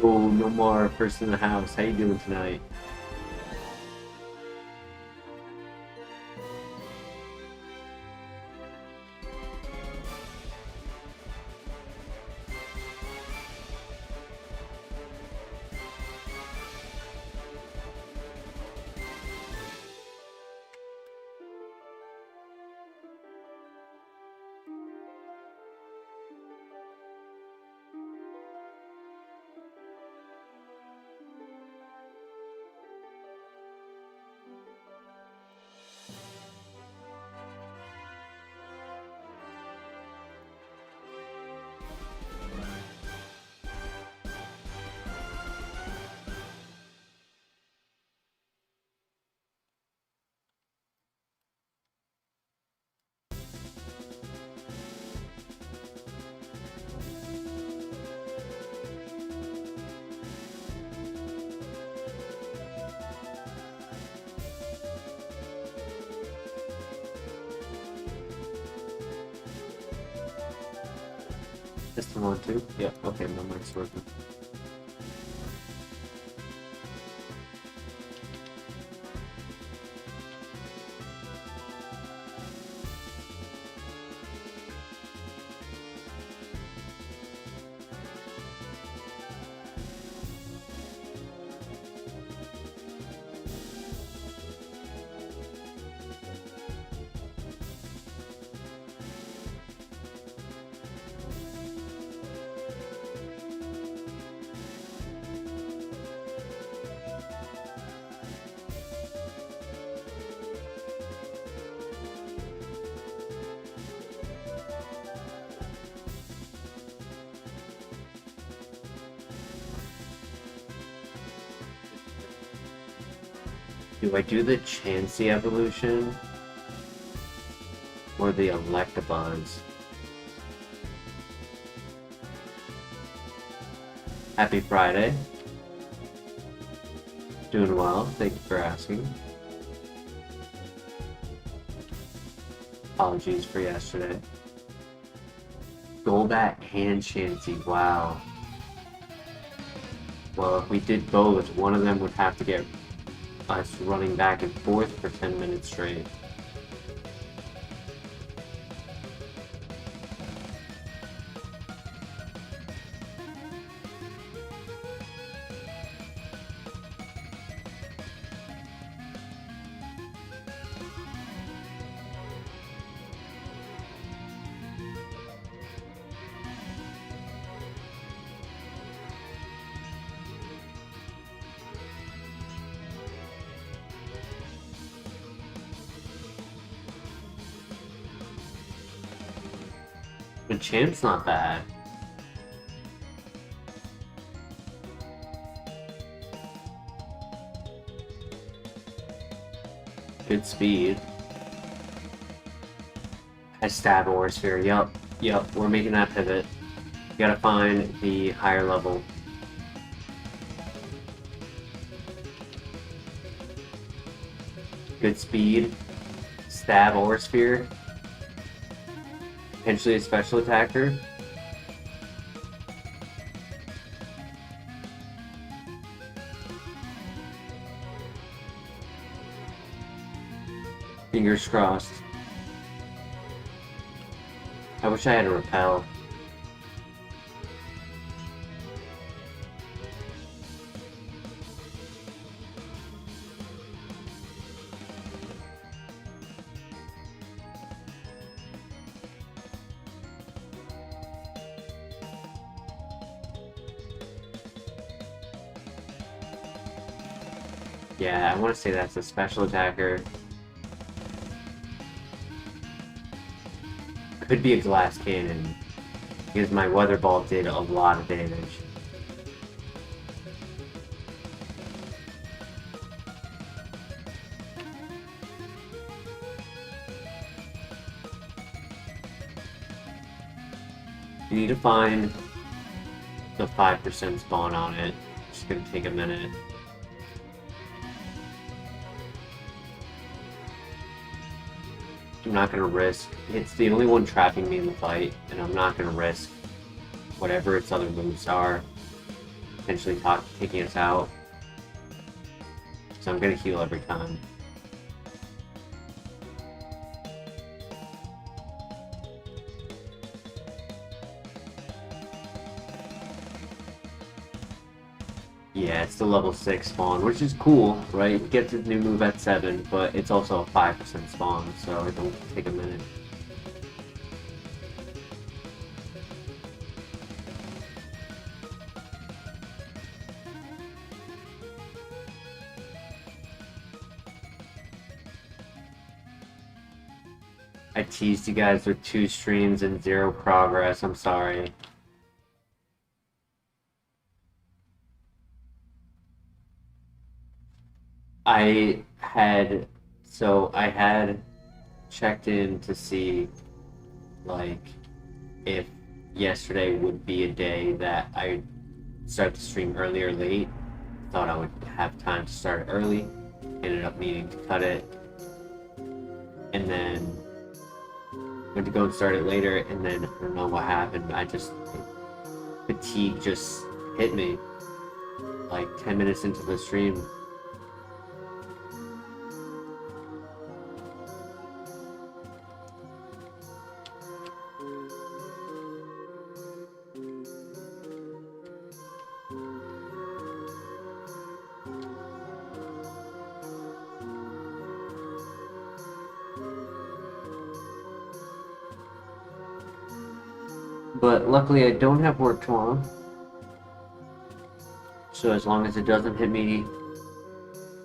Yo, no more first in the house. How you doing tonight? Just one, two? Yeah, okay, my mic's working. Do I do the Chansey evolution or the Electabuzz? Happy Friday. Doing well, thank you for asking. Apologies for yesterday. Golbat and Chansey, wow. Well, if we did both, one of them would have to get us running back and forth for 10 minutes straight. The champ's not bad. Good speed. I stab or sphere. Yup, we're making that pivot. You gotta find the higher level. Good speed. Stab or sphere. Potentially a special attacker. Fingers crossed. I wish I had a repel. Yeah, I want to say that's a special attacker. Could be a glass cannon, because my weather ball did a lot of damage. You need to find the 5% spawn on it. It's gonna take a minute. I'm not gonna risk. It's the only one trapping me in the fight, and I'm not gonna risk whatever its other moves are. potentially taking us out. So I'm gonna heal every time. Yeah, it's the level 6 spawn, which is cool, right? It gets its new move at 7, but it's also a 5% spawn, so it'll take a minute. I teased you guys with 2 streams and 0 progress, I'm sorry. I had checked in to see, like, if yesterday would be a day that I start the stream early or late. Thought I would have time to start early. Ended up needing to cut it. And then went to go and start it later, and then I don't know what happened. Fatigue just hit me. Like 10 minutes into the stream. But luckily I don't have work tomorrow. So as long as it doesn't hit me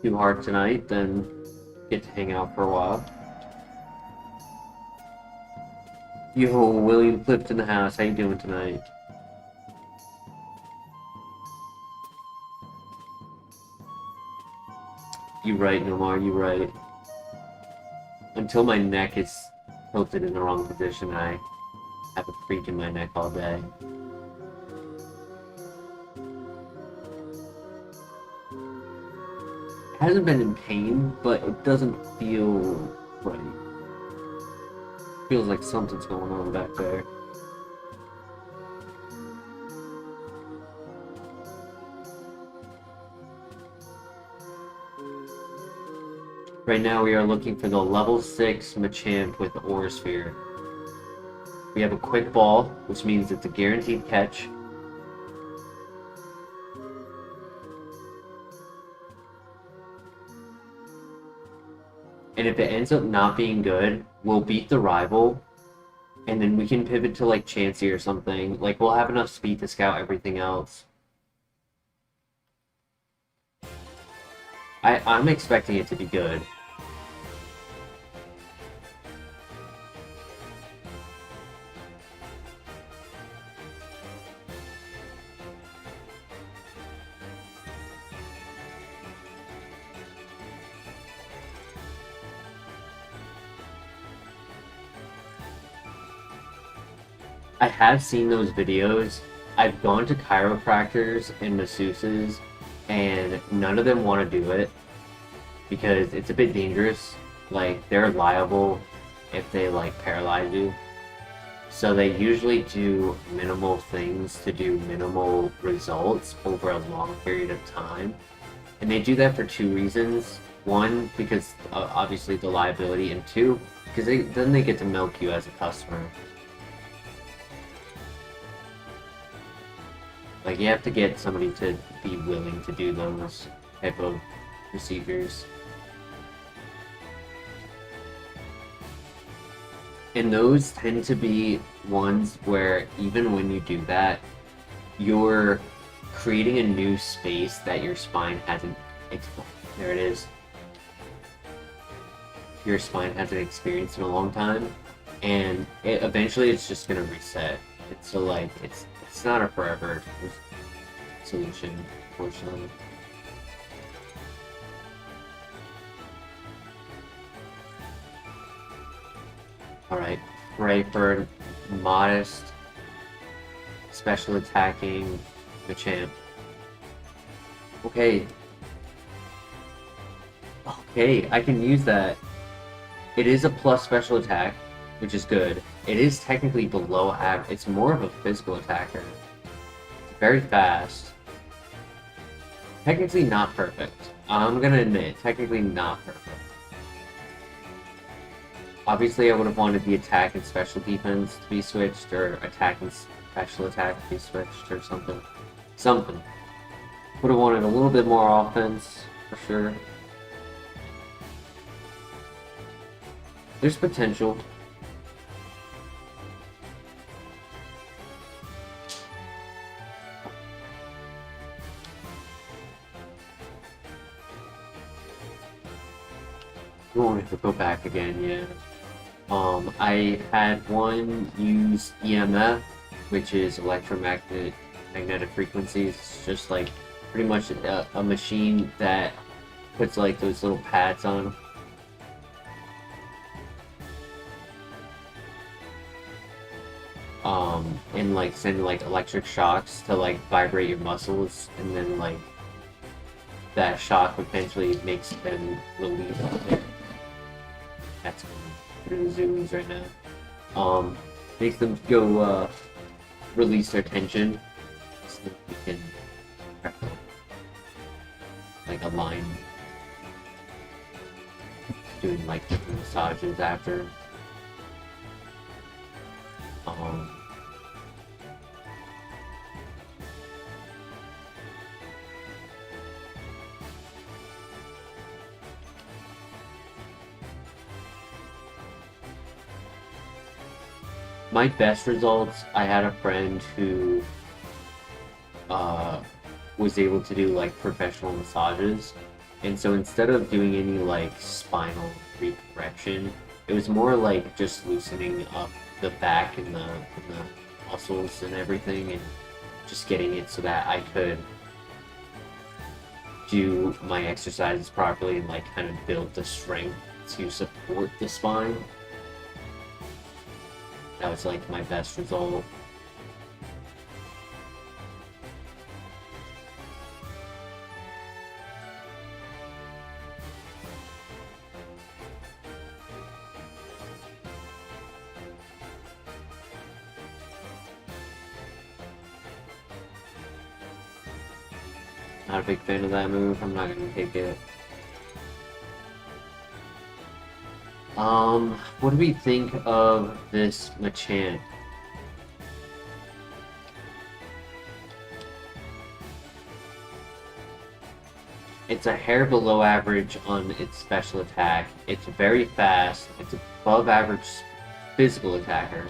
too hard tonight, then get to hang out for a while. Yo, William Clift in the house. How you doing tonight? You right, Nomar, you right. Until my neck is tilted in the wrong position, I have a freak in my neck all day. It hasn't been in pain, but it doesn't feel right. It feels like something's going on back there. Right now we are looking for the level 6 Machamp with the Aura Sphere. We have a quick ball, which means it's a guaranteed catch. And if it ends up not being good, we'll beat the rival, and then we can pivot to like Chansey or something. Like, we'll have enough speed to scout everything else. I'm expecting it to be good. I have seen those videos. I've gone to chiropractors and masseuses, and none of them want to do it because it's a bit dangerous. Like, they're liable if they like paralyze you. So they usually do minimal things to do minimal results over a long period of time. And they do that for 2 reasons. One, because obviously the liability, and 2, because then they get to milk you as a customer. Like, you have to get somebody to be willing to do those type of procedures. And those tend to be ones where even when you do that, you're creating a new space that your spine hasn't there it is. Your spine hasn't experienced in a long time, and eventually it's just gonna reset. It's it's not a forever solution, unfortunately. Alright, pray for modest, special attacking Machamp. Okay. Okay, I can use that. It is a plus special attack, which is good. It is technically below average. It's more of a physical attacker. It's very fast. Technically not perfect. I'm gonna admit, technically not perfect. Obviously, I would have wanted the attack and special defense to be switched, or attack and special attack to be switched, or something. Something. Would have wanted a little bit more offense, for sure. There's potential. You want to go back again, yeah. I had one use EMF, which is magnetic frequencies. It's just like pretty much a machine that puts like those little pads on. And like send like electric shocks to like vibrate your muscles, and then like that shock eventually makes them release it. That's going through the zooms right now. Makes them go release their tension, so that we can like align, doing like massages after. My best results, I had a friend who was able to do like professional massages, and so instead of doing any like spinal recorrection, it was more like just loosening up the back and the muscles and everything, and just getting it so that I could do my exercises properly and like kind of build the strength to support the spine. That was like my best result. Not a big fan of that move. I'm not gonna take it. What do we think of this Machamp? It's a hair below average on its special attack. It's very fast. It's above average physical attacker.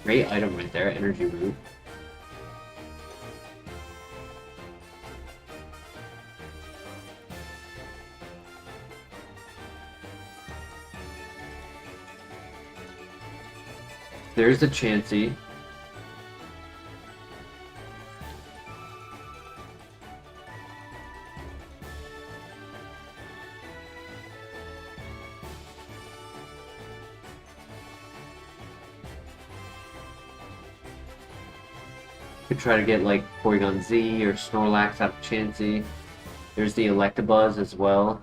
Great item right there, Energy Root. There's a Chansey. Could try to get like Porygon Z or Snorlax out of Chansey. There's the Electabuzz as well.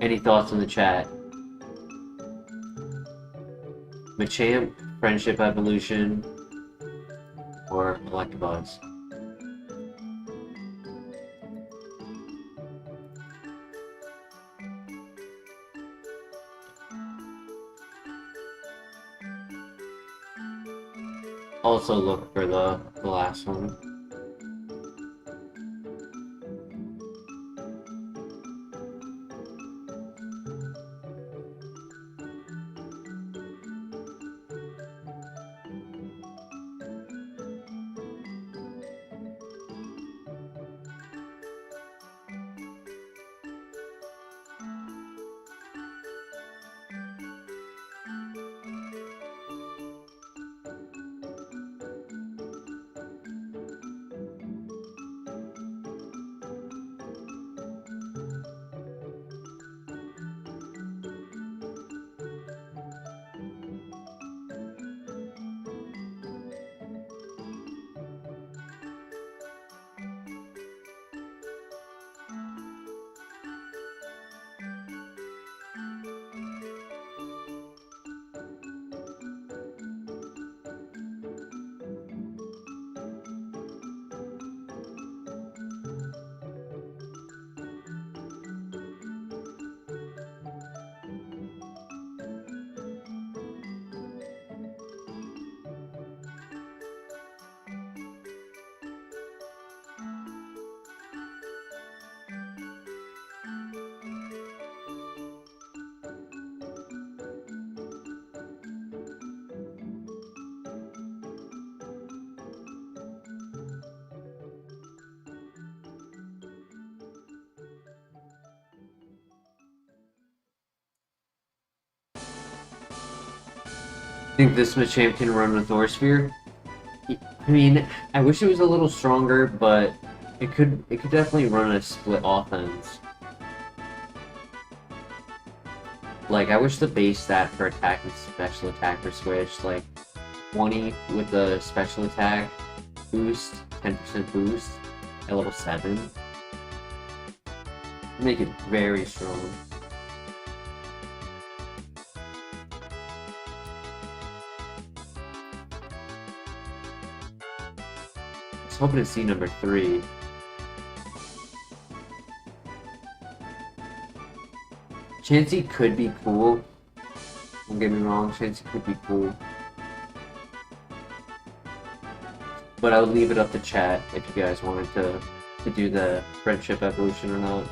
Any thoughts in the chat? Machamp, Friendship Evolution, or Electabuzz? Also look for the last one. Think this Machamp can run with Thorsphere? I mean, I wish it was a little stronger, but it could definitely run a split offense. Like, I wish the base stat for attack and special attack were switched. Like, 20 with the special attack boost, 10% boost at level 7. Make it very strong. I was hoping to see number 3. Chansey could be cool. Don't get me wrong, Chansey could be cool. But I would leave it up to chat if you guys wanted to do the friendship evolution or not.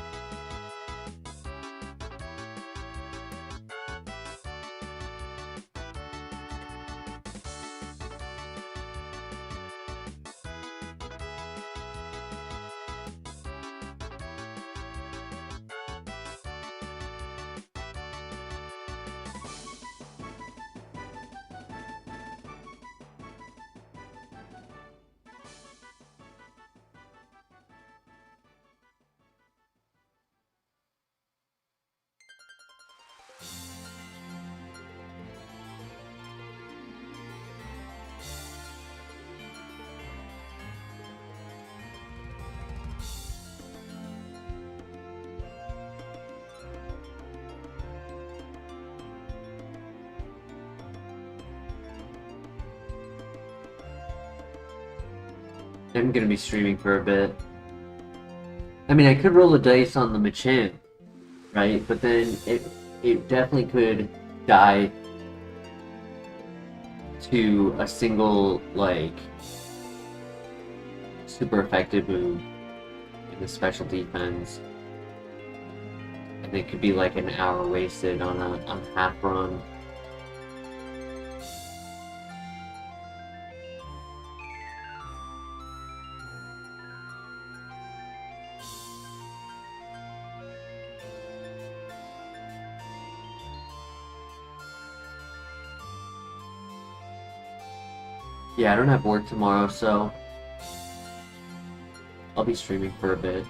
I'm gonna be streaming for a bit. I mean, I could roll the dice on the Machamp, right? But then it definitely could die to a single, like, super effective move in the special defense. And it could be like an hour wasted on a half run. Yeah, I don't have work tomorrow, so I'll be streaming for a bit.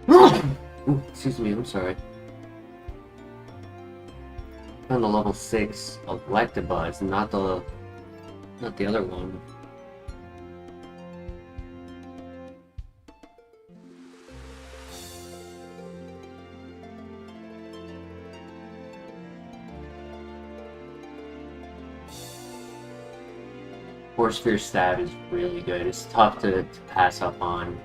Ooh, excuse me, I'm sorry. Found the level 6 Electabuzz, not the other one. Force Sphere stab is really good. It's tough to pass up on.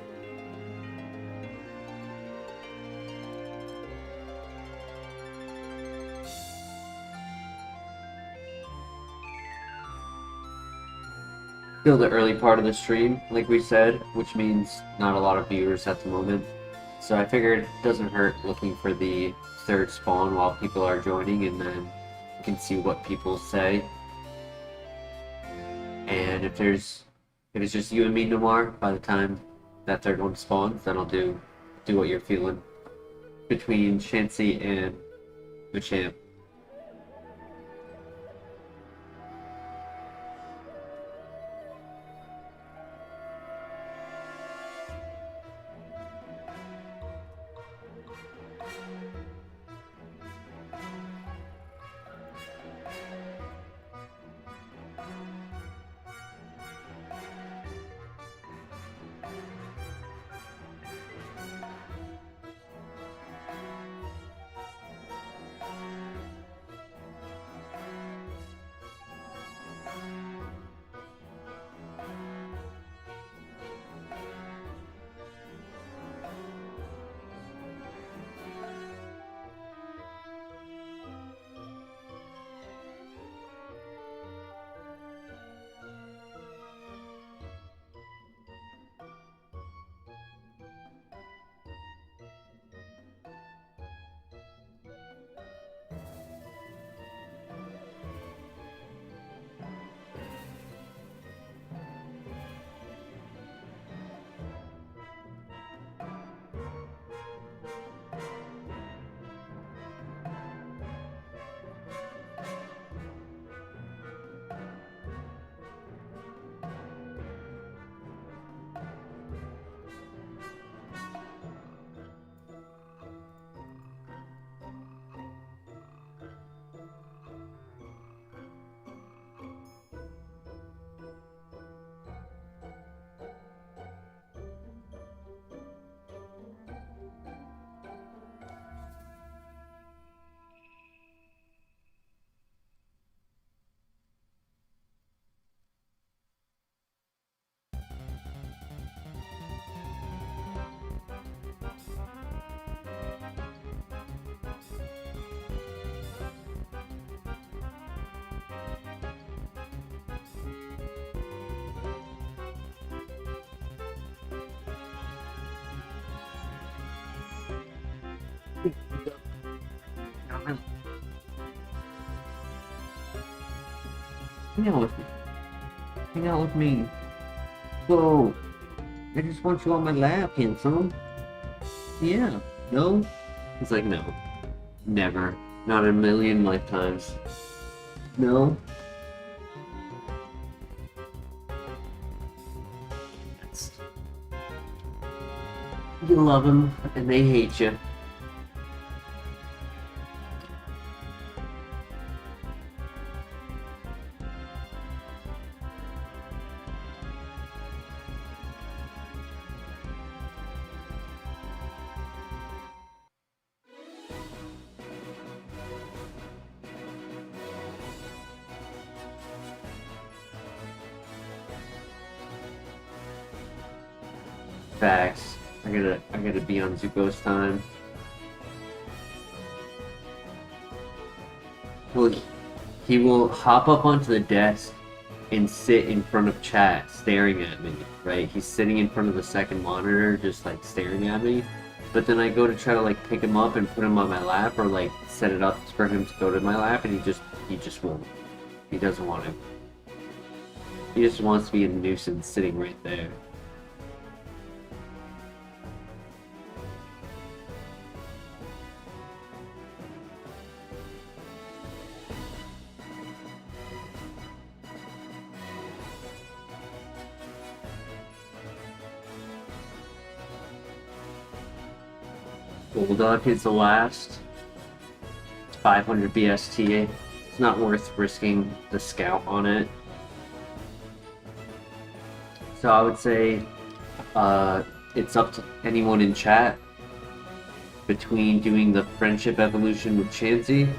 Still the early part of the stream, like we said, which means not a lot of viewers at the moment. So I figured it doesn't hurt looking for the third spawn while people are joining, and then you can see what people say. And if it's just you and me, Noir, by the time that third one spawns, then I'll do what you're feeling between Chansey and Machamp. Hang out with me. Hang out with me. Whoa. I just want you on my lap, handsome. Yeah. No? He's like, no. Never. Not in a million lifetimes. No? That's... You love them, and they hate you. Facts. I gotta be on Zuko's time. Well, he will hop up onto the desk and sit in front of chat, staring at me, right? He's sitting in front of the second monitor, just like staring at me. But then I go to try to like pick him up and put him on my lap, or like set it up for him to go to my lap, and he just won't. He doesn't want to. He just wants to be a nuisance sitting right there. Bulldog is the last. It's 500 BST. It's not worth risking the scout on it. So I would say it's up to anyone in chat between doing the friendship evolution with Chansey,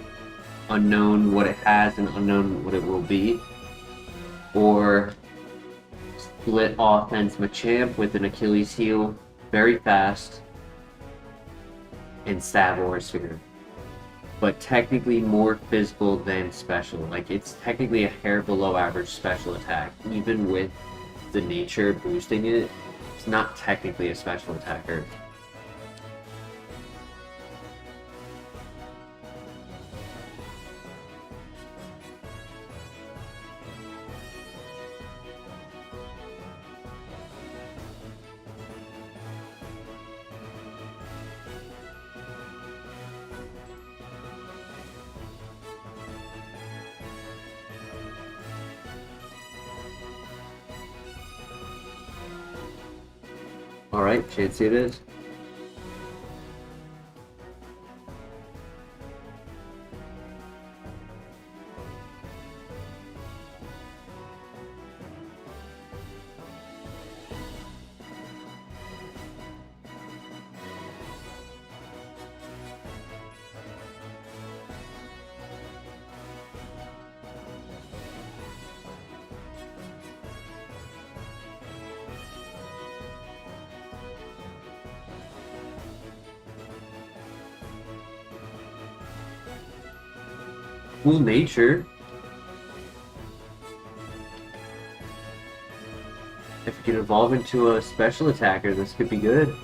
unknown what it has and unknown what it will be, or split offense Machamp with an Achilles heel very fast and Sav Sphere, but technically more physical than special. Like, it's technically a hair below average special attack, even with the nature boosting it. It's not technically a special attacker. Alright, Chansey it is. Cool nature. If you can evolve into a special attacker, this could be good.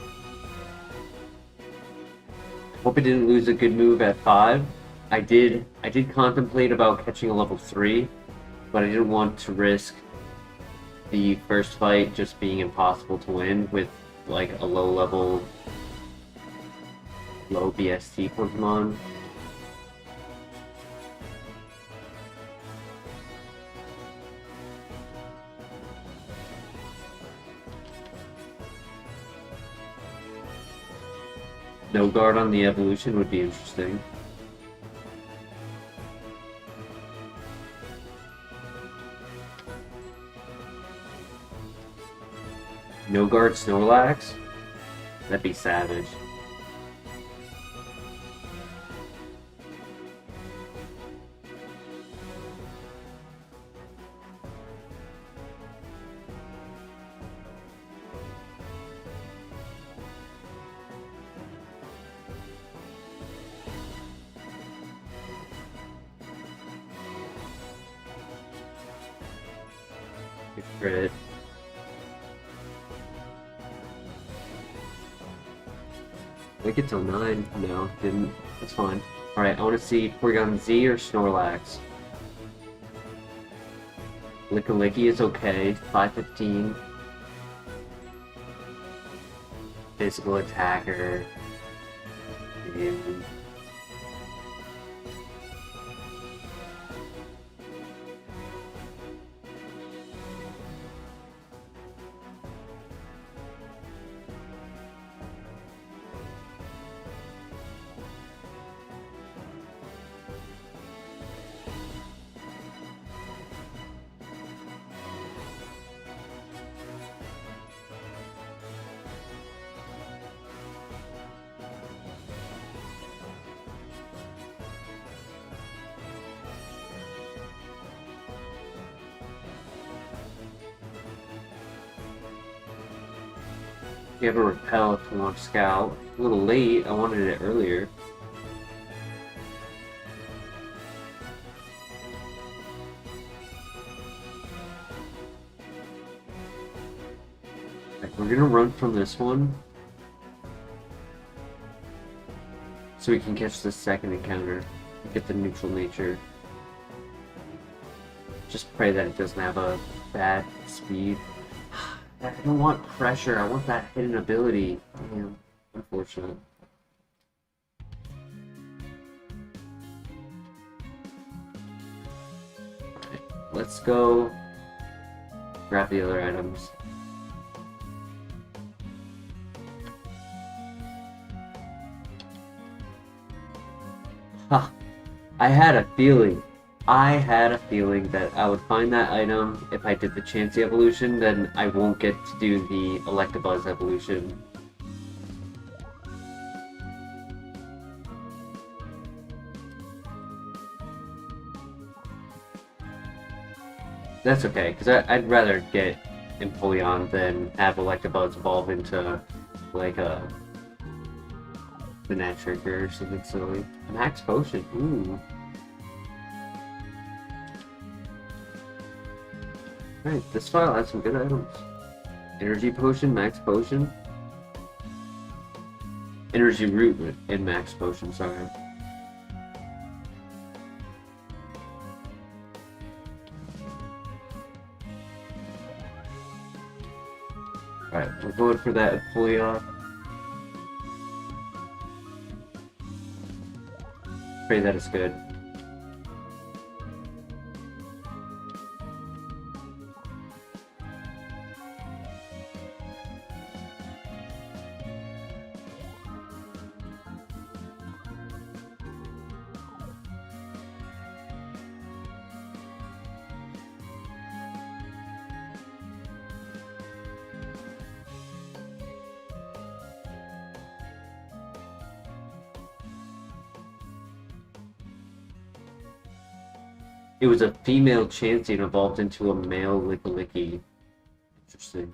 Hope it didn't lose a good move at 5. I did contemplate about catching a level 3, but I didn't want to risk the first fight just being impossible to win with like a low BST Pokemon. No guard on the evolution would be interesting. No guard Snorlax? That'd be savage. Crit. Make it till 9. No, didn't. That's fine. Alright, I want to see Porygon Z or Snorlax. Licky is okay. 515. Physical attacker. And you have a repel if you want scout. A little late, I wanted it earlier. Right, we're gonna run from this one so we can catch the second encounter and get the neutral nature. Just pray that it doesn't have a bad speed. I don't want pressure, I want that hidden ability. Damn, unfortunate. Right, let's go grab the other items. Ha! I had a feeling that I would find that item if I did the Chansey evolution, then I won't get to do the Electabuzz evolution. That's okay, because I'd rather get Empoleon than have Electabuzz evolve into, like, a Fnatic or something silly. Max Potion, ooh. Alright, this file has some good items. Energy Potion, Max Potion. Energy Root and Max Potion, sorry. Alright, we're going for that Empoleon. Pray that it's good. It was a female Chansey and evolved into a male Licky. Interesting.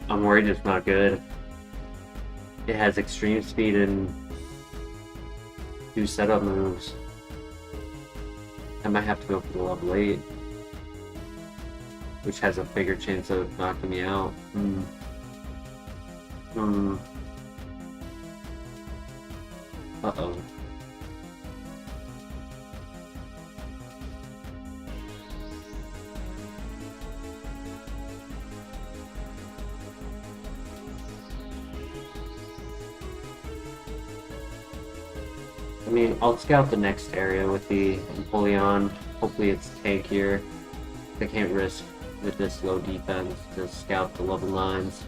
I'm worried it's not good. It has extreme speed and 2 setup moves. I might have to go for the level 8, which has a bigger chance of knocking me out. Uh-oh. I mean, I'll scout the next area with the Empoleon. Hopefully it's tankier. I can't risk with this low defense to scout the level 9s.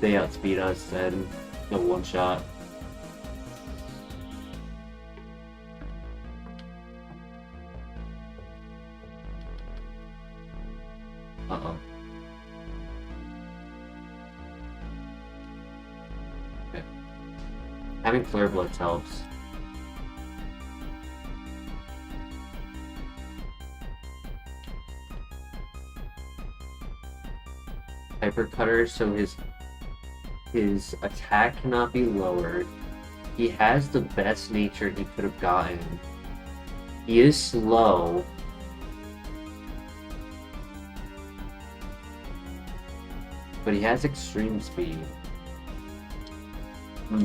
They outspeed us and no one shot. Uh-oh. Okay. Having Flare Blitz helps. hyper cutter, so his attack cannot be lowered. He has the best nature he could have gotten. He is slow. But he has extreme speed. I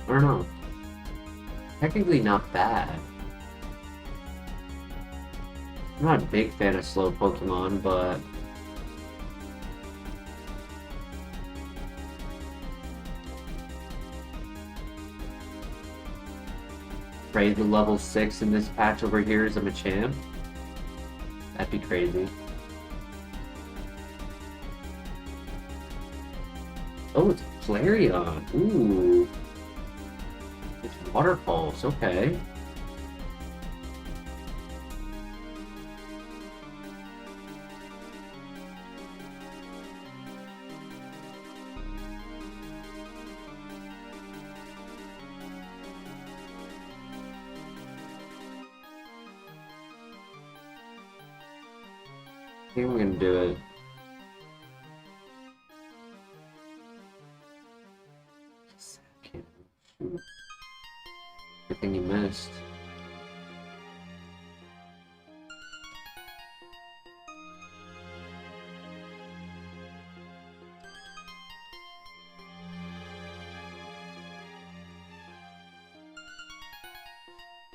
don't know. Technically not bad. I'm not a big fan of slow Pokemon, but raid the level 6 in this patch over here is a Machamp. That'd be crazy. Oh, it's Flareon. Ooh. It's Waterfalls, okay. I think I'm gonna do it. Shoot. Good thing you missed.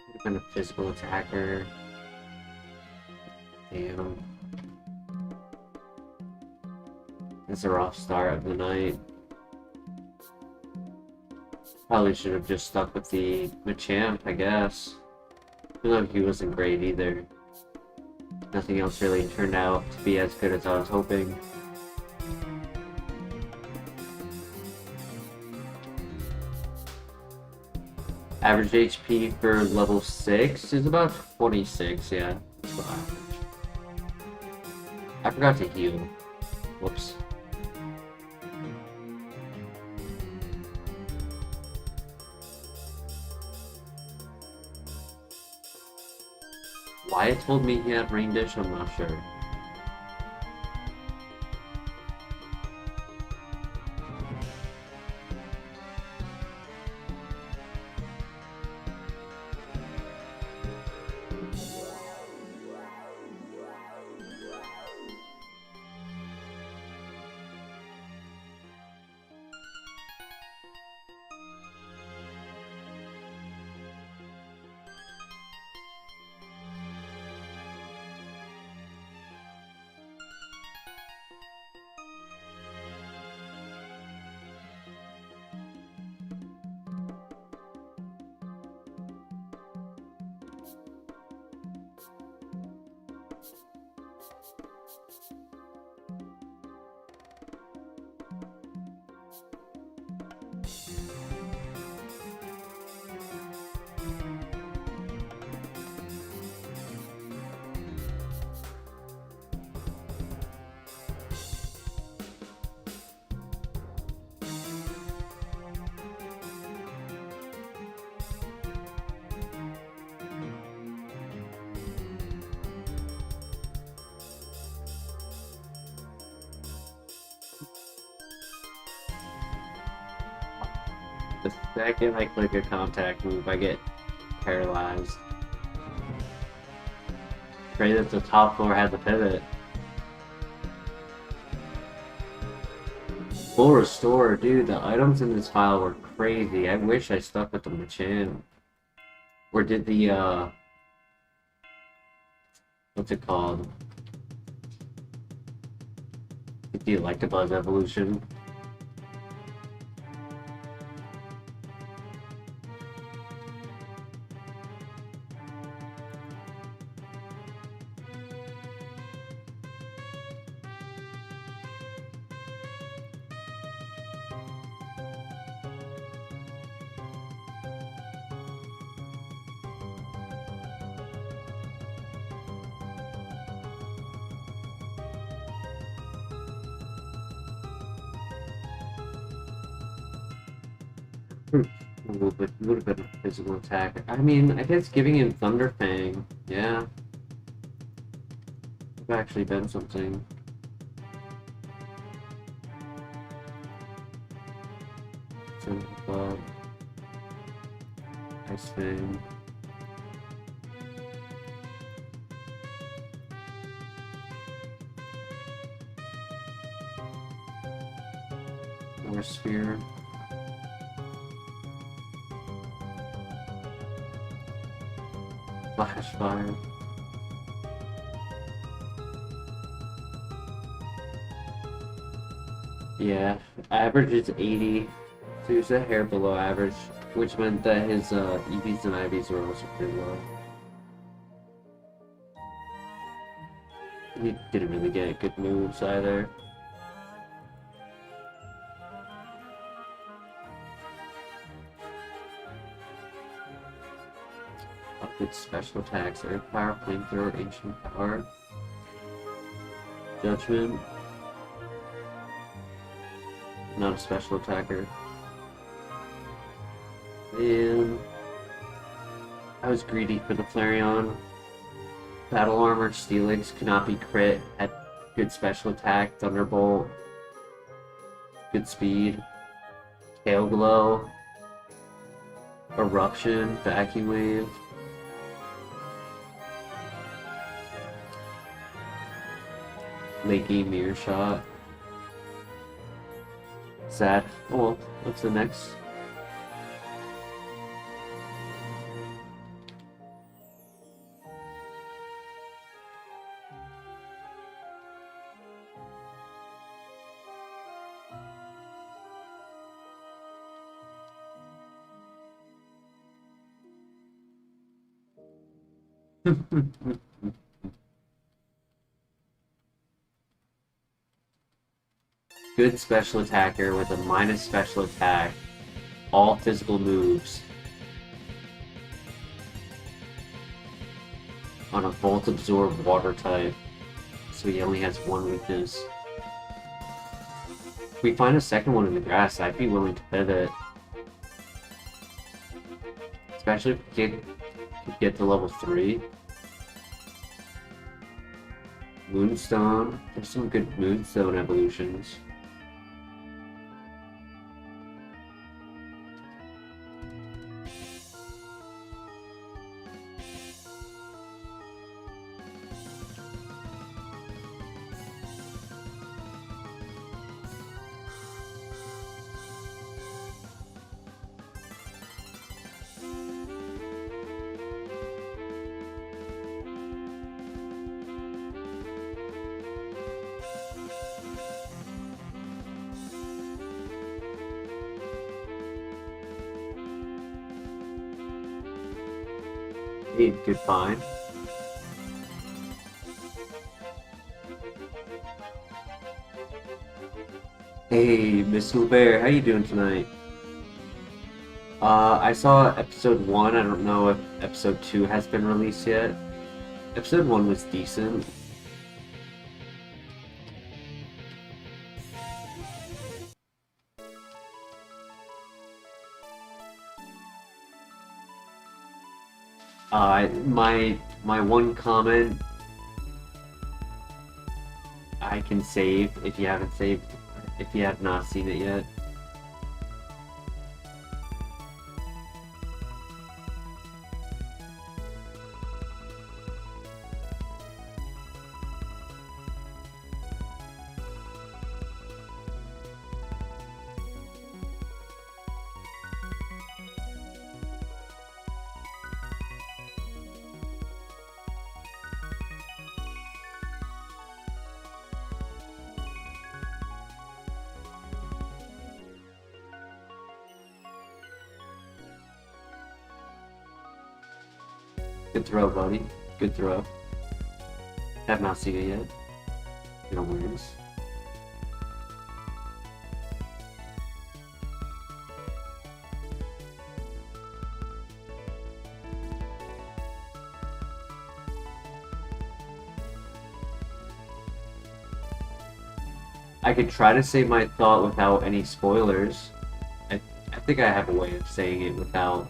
Would have been a physical attacker. Damn. That's a rough start of the night. Probably should have just stuck with the Machamp, I guess. Even though he wasn't great either. Nothing else really turned out to be as good as I was hoping. Average HP for level 6 is about 26, yeah. That's about average. I forgot to heal. Whoops. Why it told me he had Rain Dish, I'm not sure. The second I click a contact move, I get paralyzed. Pray that the top floor had the pivot. Full restore, dude, the items in this file were crazy. I wish I stuck with the Machamp. Or did the, what's it called? The Electabuzz evolution. Would have been a physical attack. I mean, I guess giving him Thunder Fang, yeah. I've actually been something. But nice thing. More sphere. Flash fire. Yeah, average is 80, so he was a hair below average, which meant that his EVs and IVs were also pretty low. He didn't really get good moves either. Good special attacks, air power, flamethrower, ancient power, judgment. Not a special attacker. And I was greedy for the Flareon. Battle armor, Steelix, cannot be crit, had good special attack, Thunderbolt, good speed, Tail Glow, Eruption, Vacuum Wave. Late game Mirror Shot. Sad. Oh well, what's the next? Good special attacker with a minus special attack. All physical moves. On a Volt Absorb water type. So he only has one weakness. If we find a second one in the grass, I'd be willing to pivot. Especially if we get to level 3. Moonstone. There's some good Moonstone evolutions. Hey, good find. Hey, Miss Bear, how you doing tonight? I saw episode 1. I don't know if episode 2 has been released yet. Episode 1 was decent. My one comment I can save if you haven't saved, if you have not seen it yet. Good throw, buddy. Good throw. Have not seen it yet. No worries. I could try to say my thought without any spoilers. I think I have a way of saying it without...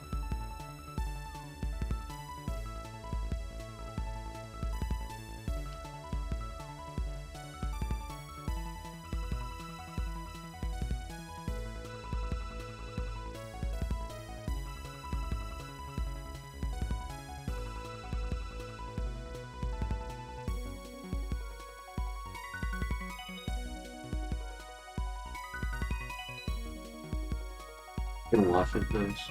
Been watching this.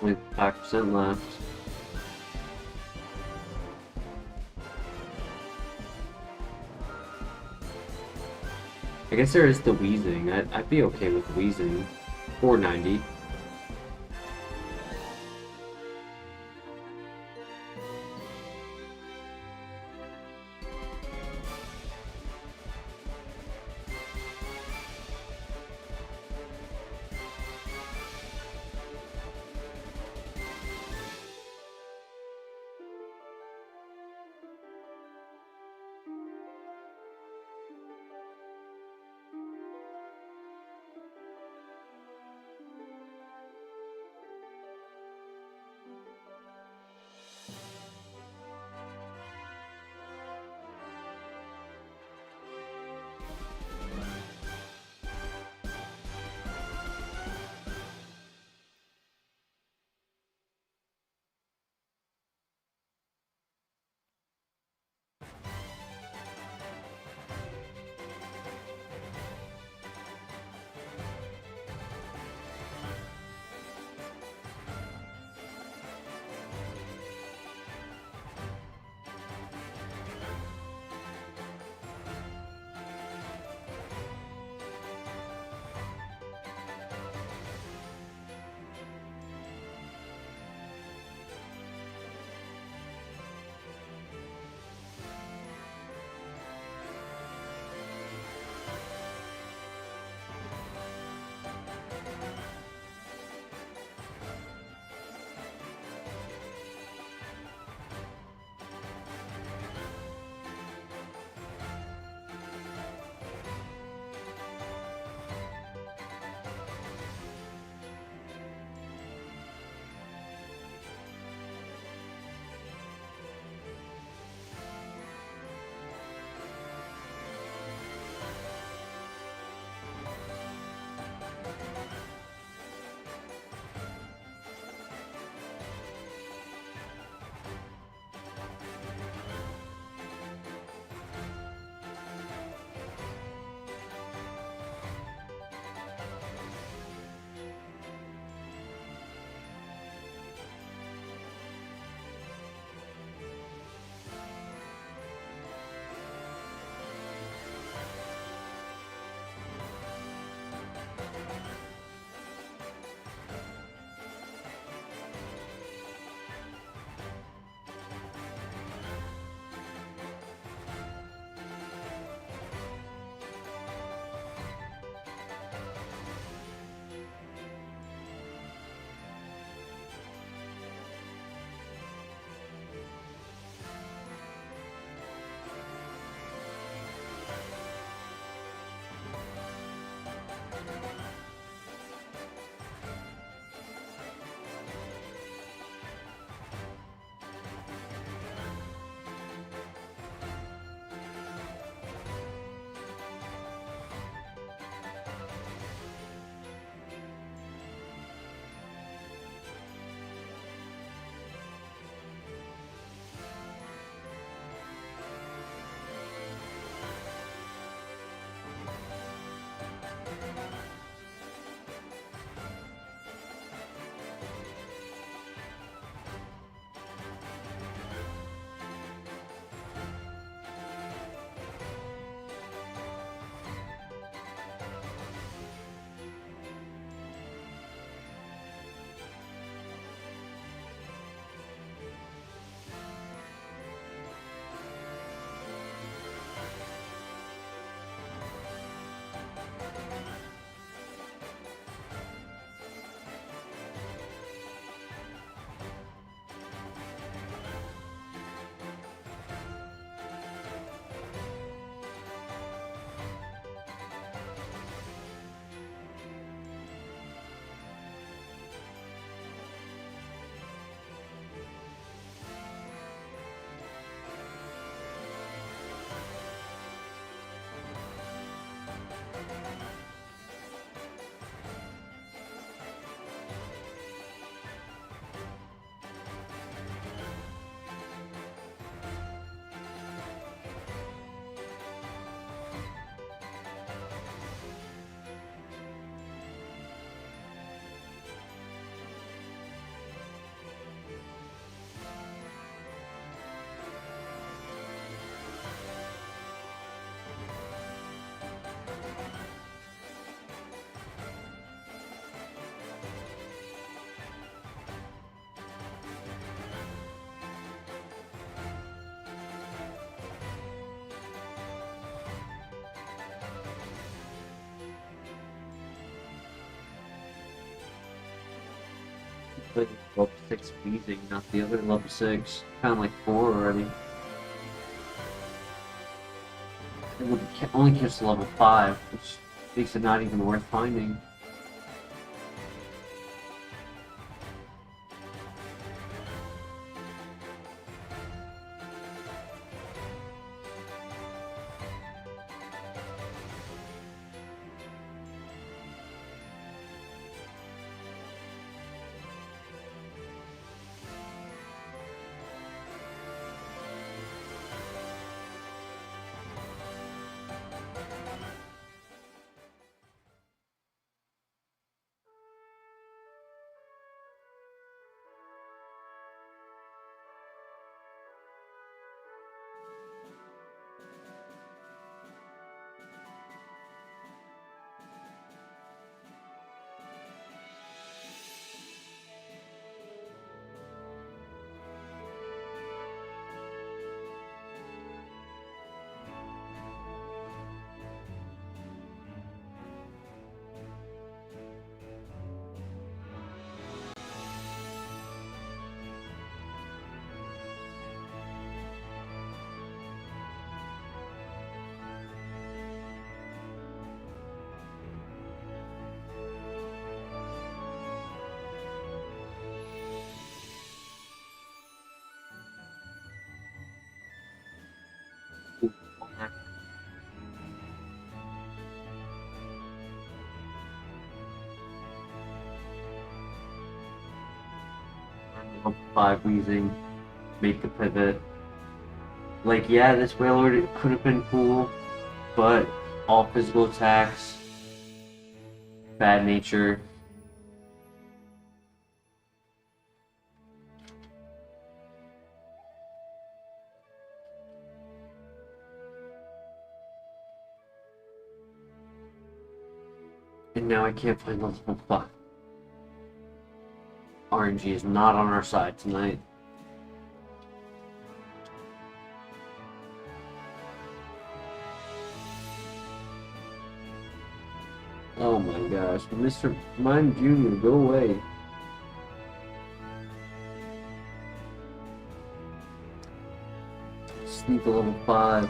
Only 5% left. I guess there is the wheezing. I'd be okay with wheezing. 490. Like level 6 wheezing, not the other level 6. Kind of like 4 already. It would only catch level 5, which makes it not even worth finding. Level 5 wheezing, make the pivot. Like, yeah, this Wailord could have been cool, but all physical attacks, bad nature. And now I can't find level 5. RNG is not on our side tonight. Oh my gosh, Mr. Mime Jr., go away. Sneak a level 5.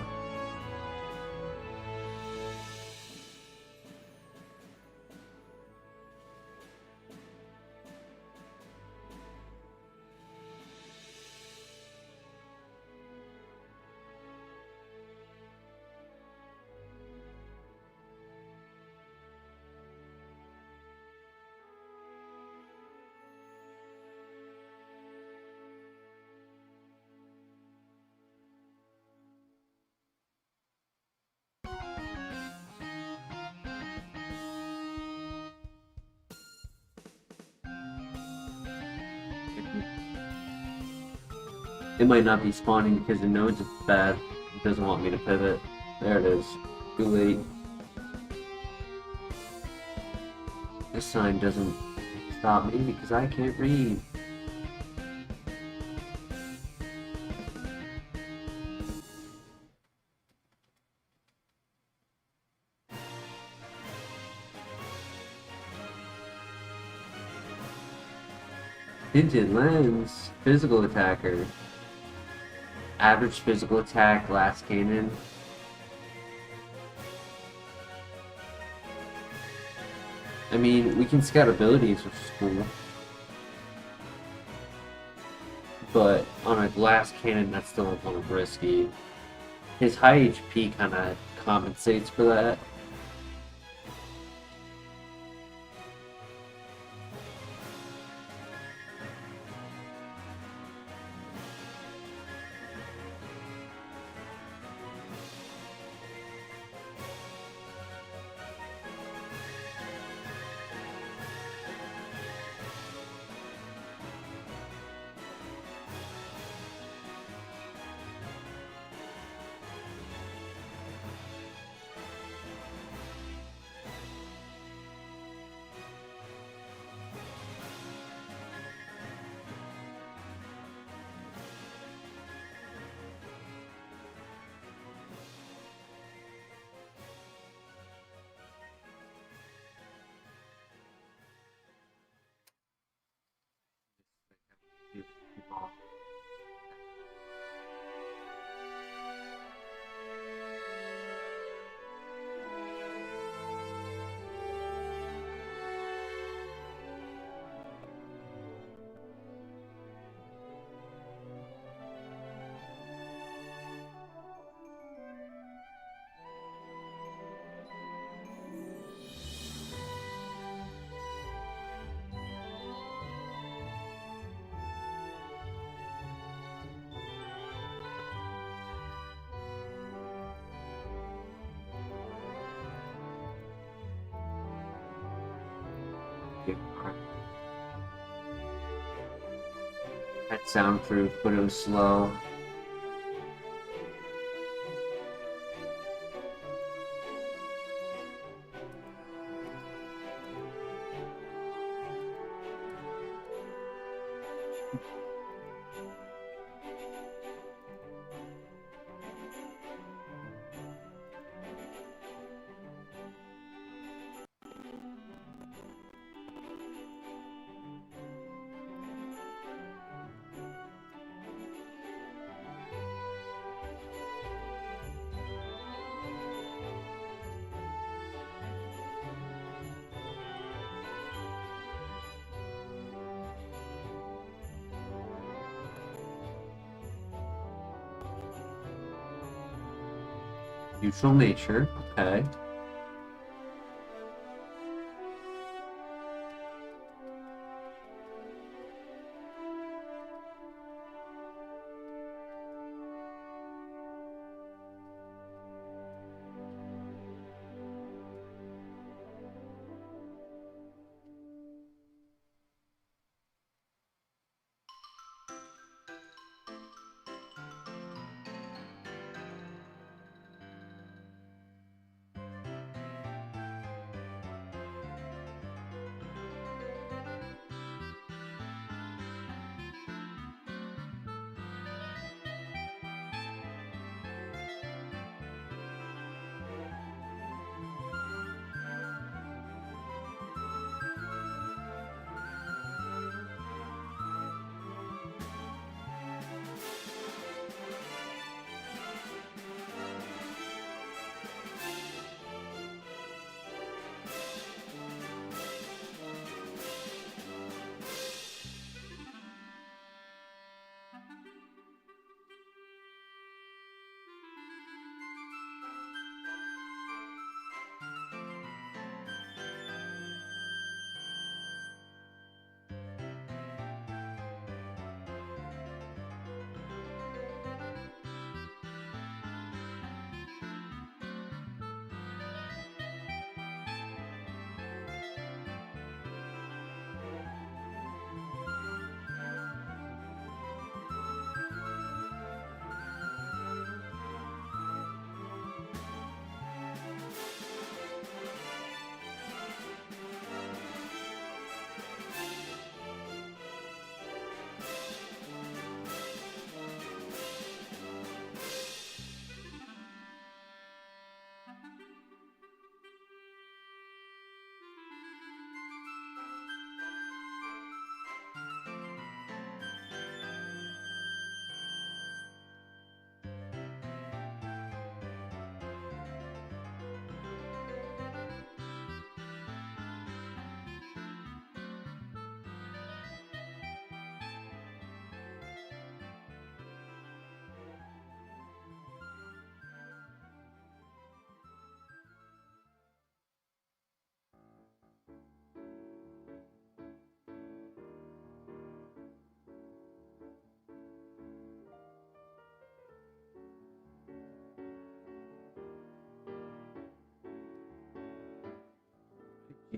It might not be spawning because it knows it's bad. It doesn't want me to pivot. There it is. Too late. This sign doesn't stop me because I can't read. Tinted lens, physical attacker. Average physical attack, last cannon. I mean, we can scout abilities, which is cool. But on a glass cannon, that's still a little risky. His high HP kind of compensates for that. That's soundproof, but it was slow. Neutral nature, okay.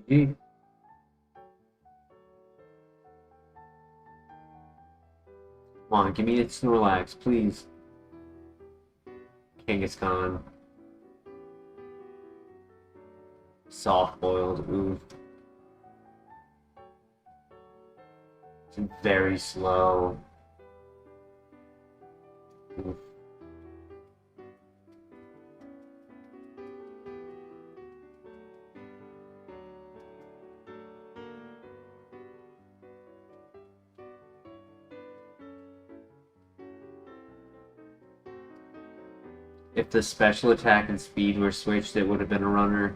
GG. Come on, give me a Snorlax, please. Kangaskhan. Soft boiled, ooh. It's very slow. Oof. If the special attack and speed were switched, it would have been a runner.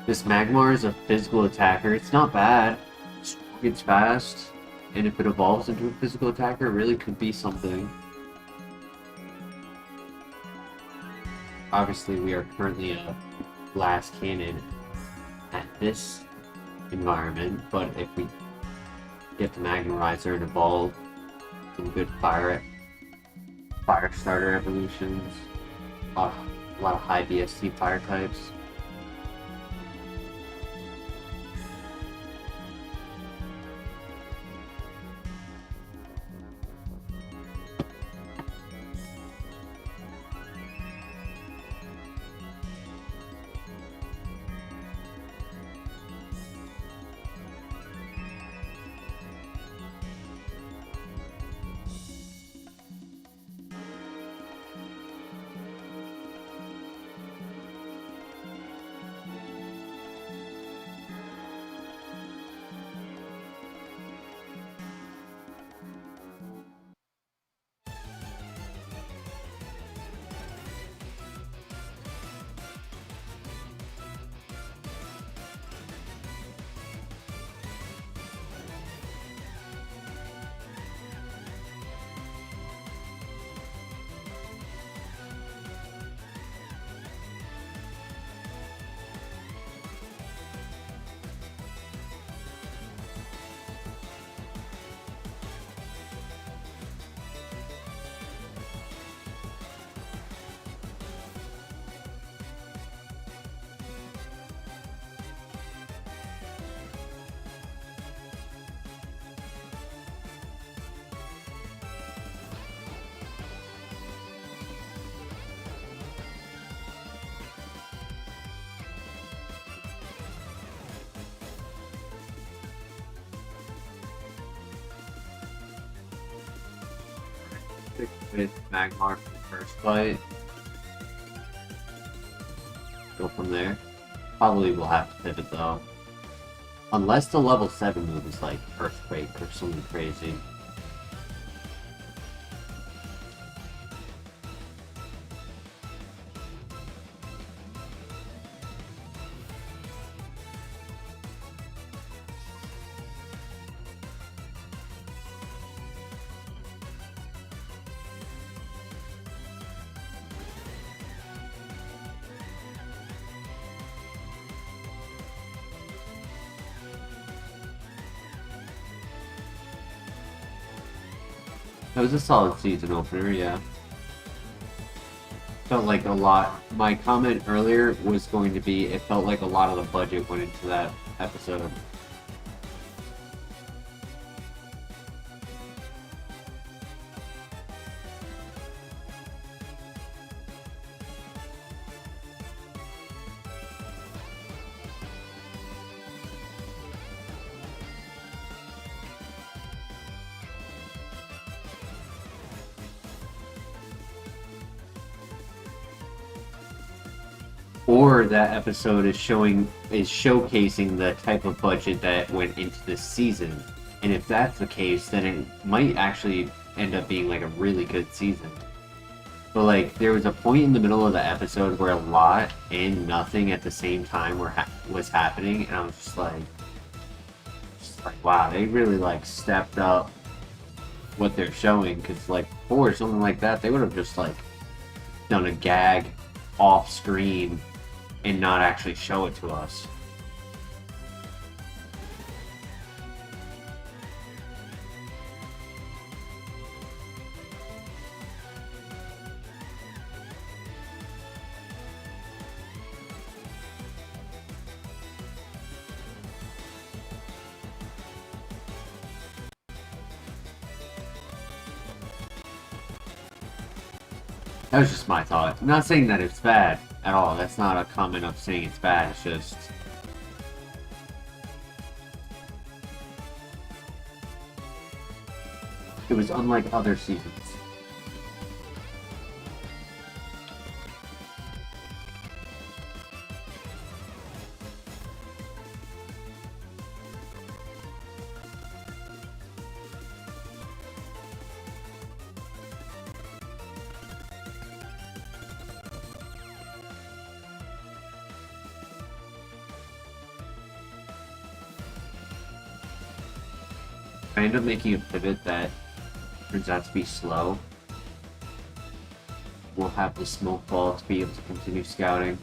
This Magmar is a physical attacker. It's not bad. It's fast. And if it evolves into a physical attacker, it really could be something. Obviously, we are currently a glass cannon at this environment, but if we get the Magnarizer and evolve some good fire starter evolutions, A lot of high BST fire types. With Magmar for the first fight. Go from there. Probably will have to pivot though. Unless the level 7 move is like Earthquake or something crazy. It was a solid season opener, yeah. Felt like a lot. My comment earlier was going to be it felt like a lot of the budget went into that episode. Or that episode is showcasing the type of budget that went into this season. And if that's the case, then it might actually end up being like a really good season. But like there was a point in the middle of the episode where a lot and nothing at the same time was happening, and I was just like wow, they really like stepped up what they're showing, because like before something like that they would have just like done a gag off screen and not actually show it to us. That was just my thought. I'm not saying that it's bad at all. That's not a comment of saying it's bad. It's just... it was unlike other seasons. I end up making a pivot that turns out to be slow. We'll have the smoke ball to be able to continue scouting.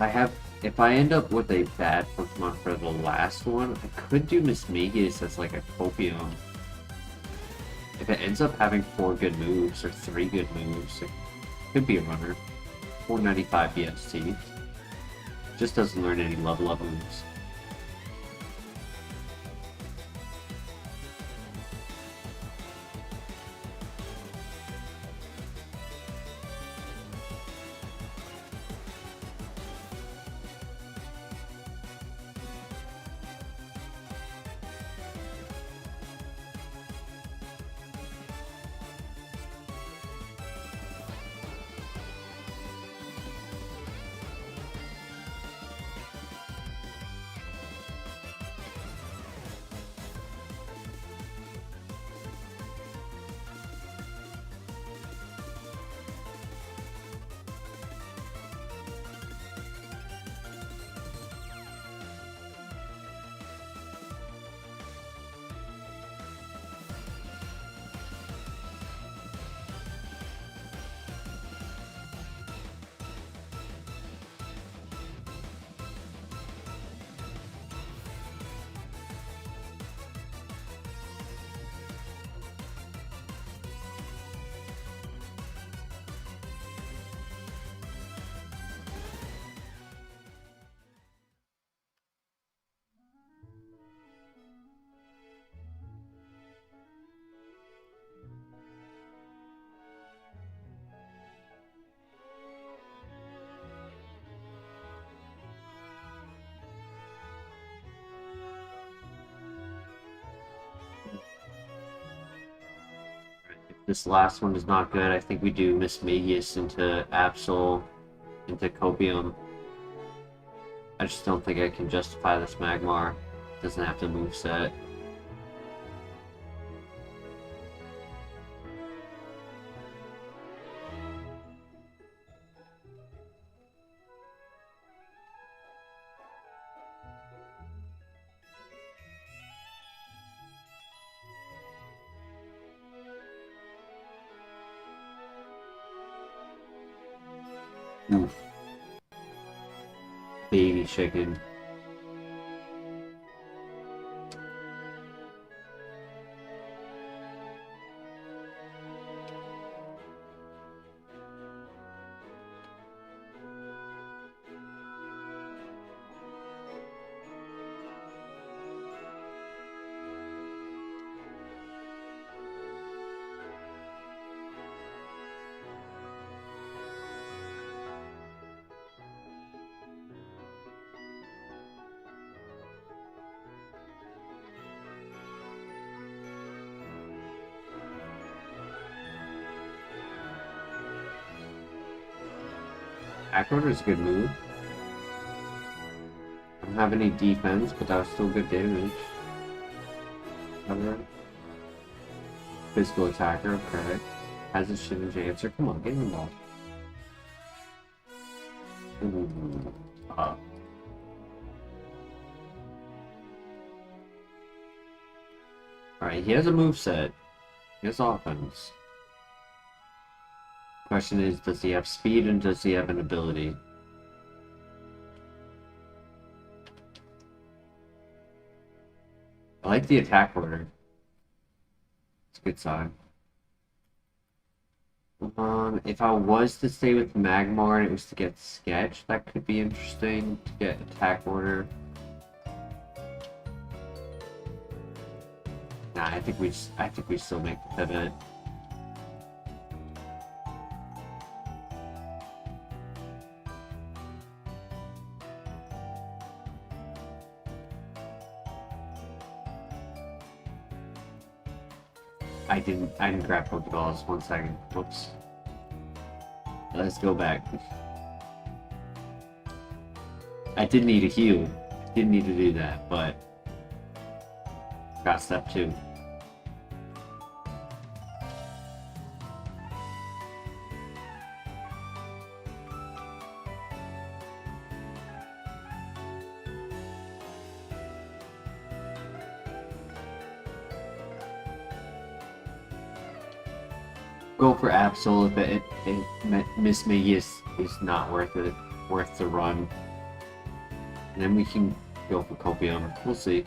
If I end up with a bad Pokemon for the last one, I could do Miss Magus as like a Tropium. If it ends up having 4 good moves or 3 good moves, it could be a runner. 495 BST. Just doesn't learn any level up moves. This last one is not good. I think we do Miss Magius into Absol, into Copium. I just don't think I can justify this Magmar. It doesn't have to move set. Oof. Baby chicken. Backroader is a good move. I don't have any defense, but that was still good damage. Cover. Physical attacker, okay. Has a shit answer. Come on, get him involved. Alright, he has a moveset. He has offense. Question is, does he have speed and does he have an ability? I like the attack order. It's a good sign. If I was to stay with Magmar and it was to get Sketch, that could be interesting to get attack order. Nah, I think we still make the pivot. I didn't grab Pokeballs. 1 second. Whoops. Let's go back. I did need a heal. Didn't need to do that, but got step 2. Go for Absol if Miss Magius is not worth the run. And then we can go for Copium. We'll see.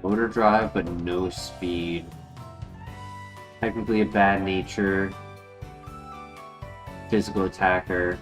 Motor drive, but no speed. Technically a bad nature. Physical attacker.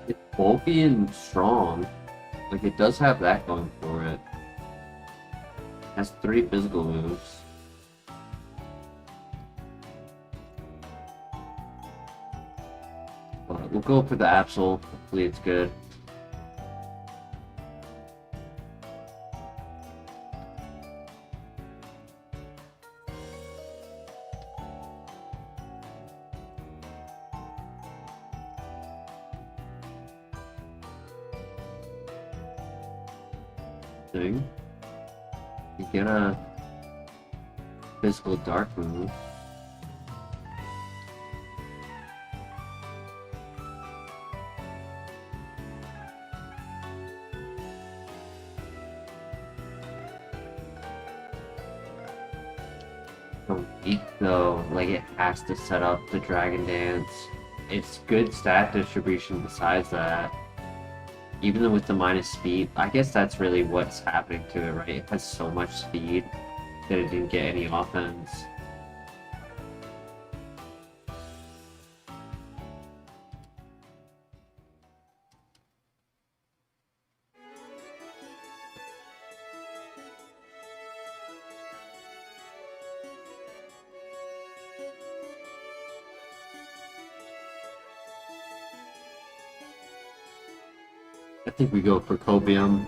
It's bulky and strong. Like, it does have that going for it. It has 3 physical moves. But we'll go for the Absol. Hopefully it's good. Thing. You get a physical dark move. Weak though, like it has to set up the Dragon Dance. It's good stat distribution besides that. Even with the minus speed, I guess that's really what's happening to it, right? It has so much speed that it didn't get any offense. I think we go for Cobium.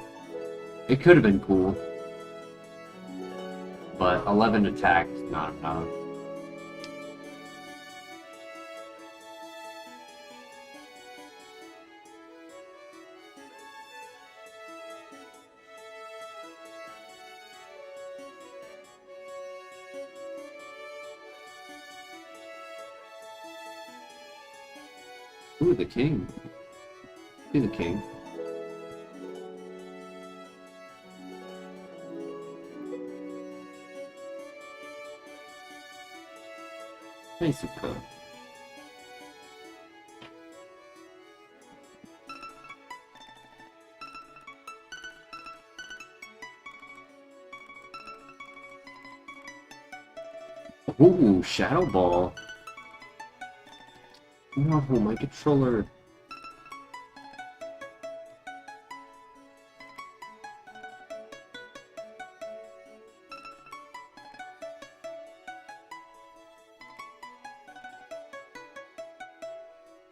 It could have been cool, but 11 attack is not enough. Ooh, the king. Be the king. Mexico. Ooh, Shadow Ball. No, my controller.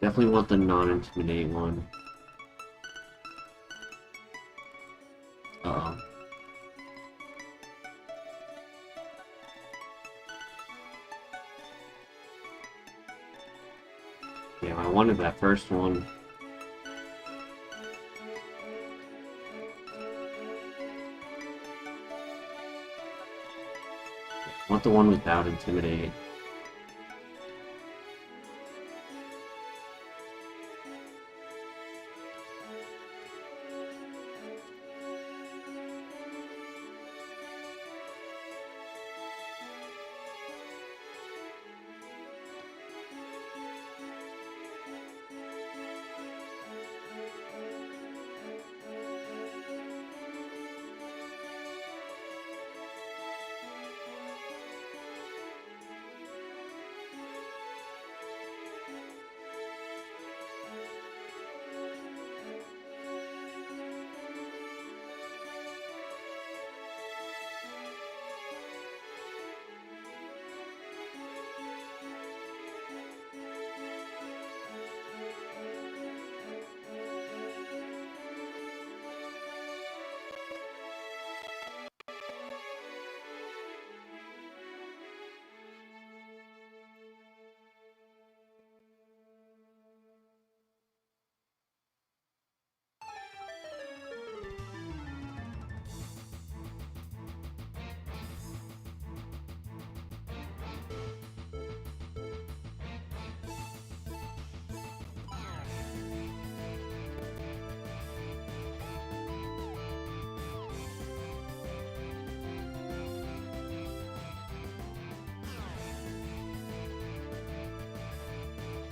Definitely want the non-intimidate one. Uh-oh. Yeah, I wanted that first one. I want the one without intimidate.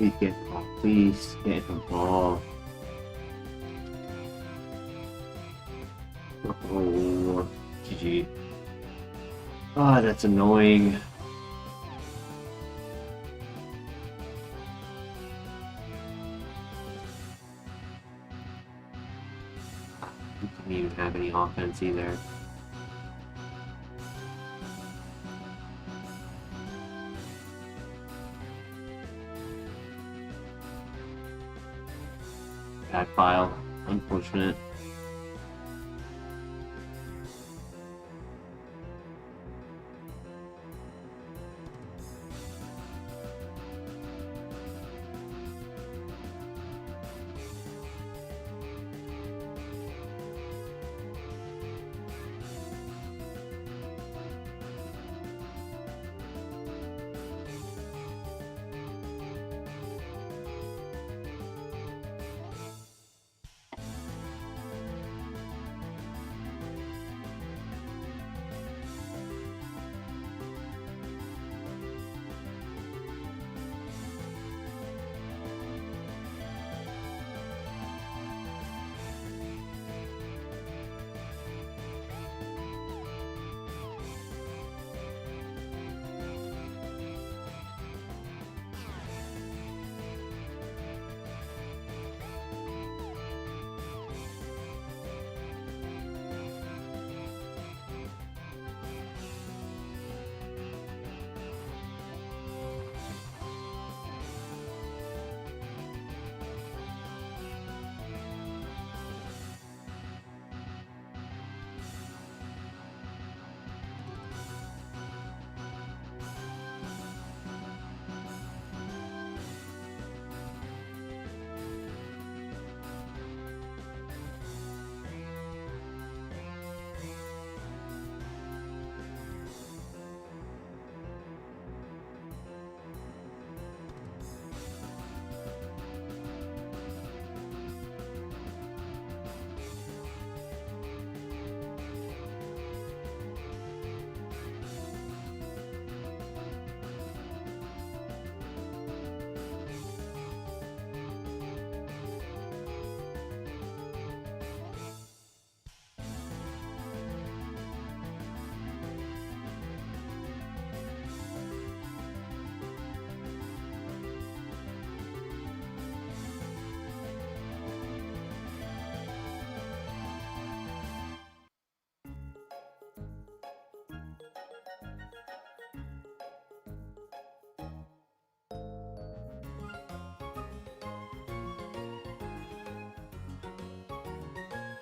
Please get involved. Please get involved. Oh, GG. Ah, oh, that's annoying. We didn't even have any offense either. Bad file. Unfortunate.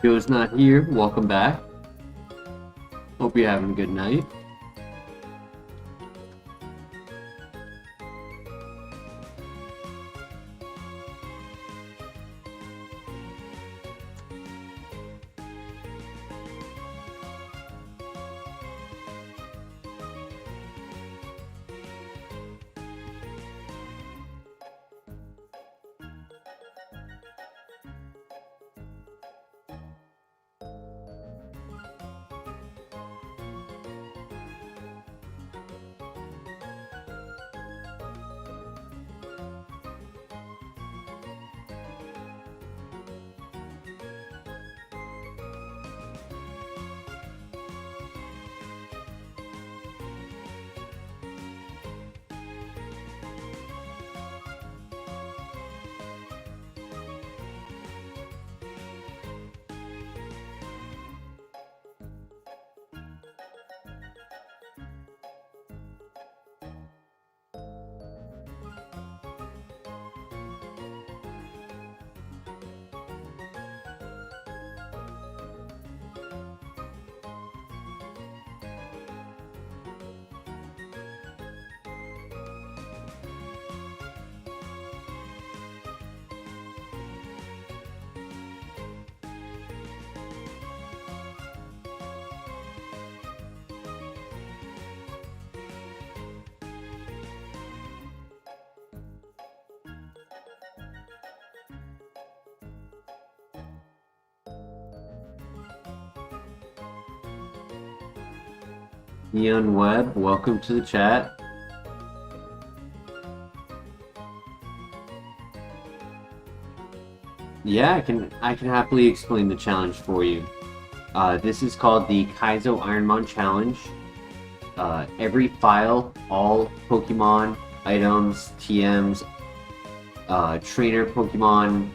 Joe's not here. Welcome back. Hope you're having a good night. Neon Web, welcome to the chat. Yeah, I can happily explain the challenge for you. This is called the Kaizo Ironmon challenge. Every file, all Pokemon, items, TMs, trainer Pokemon,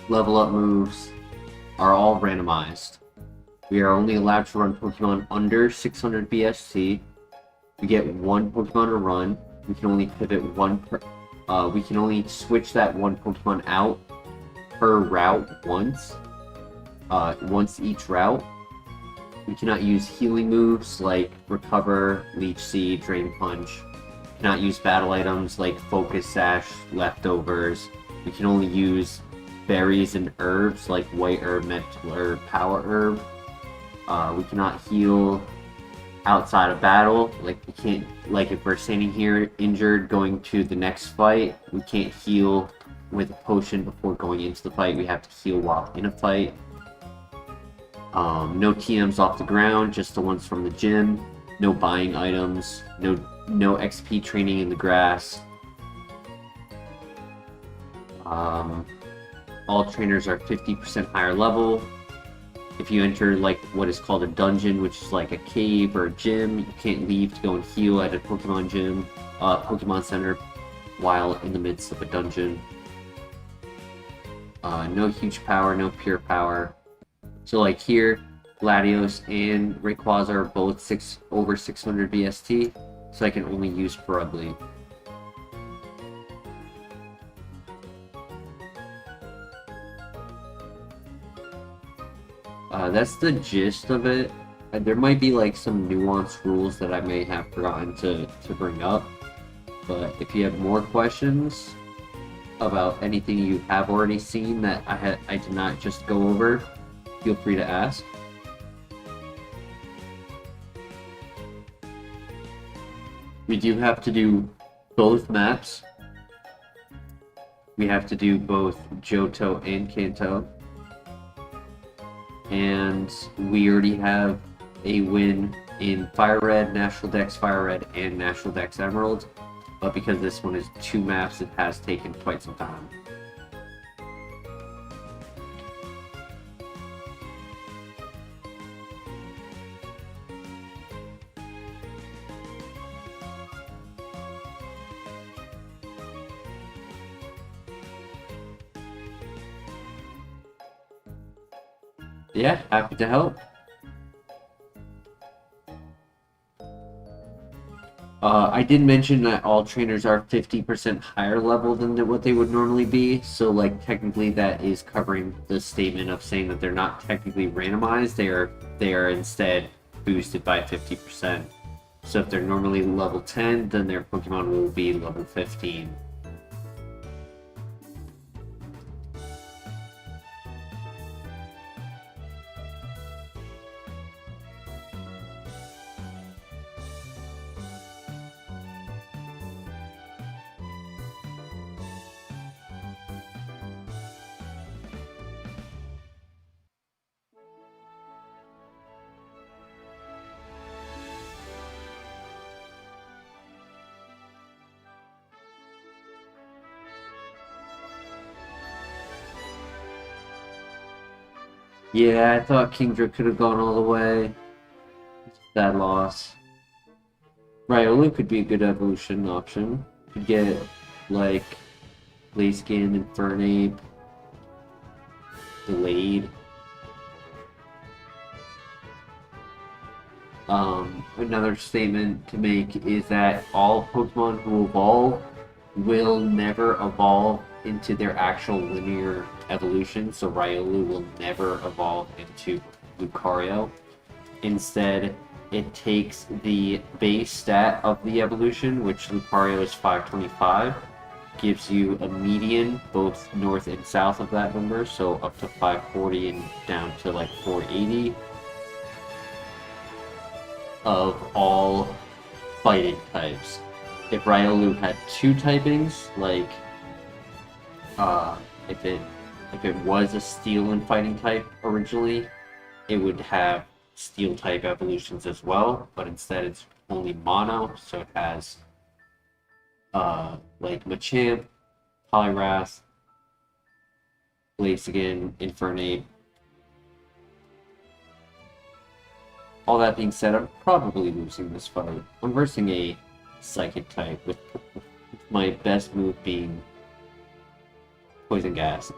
level up moves are all randomized. We are only allowed to run Pokemon under 600 BST. We get one Pokemon to run. We can only pivot we can only switch that one Pokemon out per route once each route. We cannot use healing moves like Recover, Leech Seed, Drain Punch. We cannot use battle items like Focus Sash, Leftovers. We can only use berries and herbs like White Herb, Mental Herb, Power Herb. We cannot heal outside of battle. If we're standing here injured going to the next fight, we can't heal with a potion before going into the fight. We have to heal while in a fight. No TMs off the ground, just the ones from the gym. No buying items. No XP training in the grass. All trainers are 50% higher level. If you enter what is called a dungeon, which is like a cave or a gym, you can't leave to go and heal at a Pokemon gym, Pokemon Center, while in the midst of a dungeon. No huge power, no pure power. So here, Latios and Rayquaza are both over 600 BST, so I can only use Brodly. That's the gist of it. There might be some nuanced rules that I may have forgotten to bring up, but if you have more questions about anything you have already seen that I did not just go over, feel free to ask. We do have to do both maps. We have to do both Johto and Kanto. And we already have a win in FireRed, National Dex FireRed, and National Dex Emerald. But because this one is 2 maps, it has taken quite some time. Yeah, happy to help. I did mention that all trainers are 50% higher level than what they would normally be, so technically that is covering the statement of saying that they're not technically randomized, they are instead boosted by 50%. So if they're normally level 10, then their Pokemon will be level 15. Yeah, I thought Kingdra could have gone all the way. Sad loss. Riolu could be a good evolution option. Could get Blaziken and Fernape delayed. Another statement to make is that all Pokemon who evolve will never evolve into their actual linear evolution, so Riolu will never evolve into Lucario. Instead, it takes the base stat of the evolution, which Lucario is 525, gives you a median both north and south of that number, so up to 540 and down to 480 of all fighting types. If Riolu had 2 typings, if it was a steel and fighting type originally, it would have steel type evolutions as well, but instead it's only mono, so it has Machamp, Poliwrath, Place again, Infernape. All that being said, I'm probably losing this fight. I'm versing a Psychic type with my best move being Poison Gas.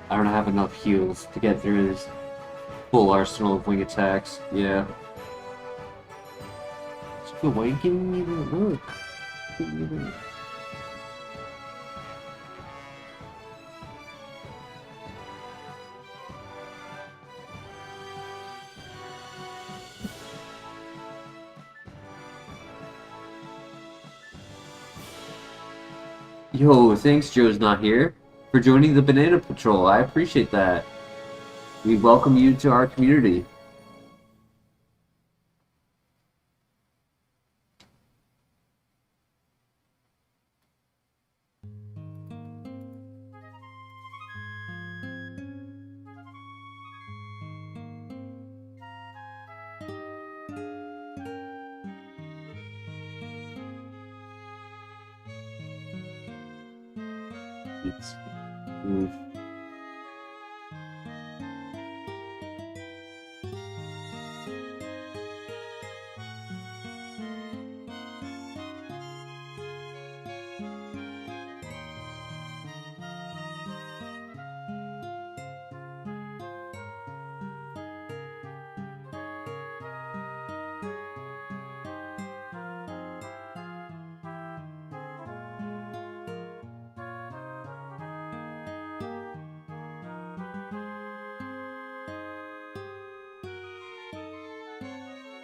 I don't have enough heals to get through this full arsenal of wing attacks. Yeah. So why are you giving me the look? Yo, thanks Joe's not here for joining the Banana Patrol. I appreciate that. We welcome you to our community. Oof.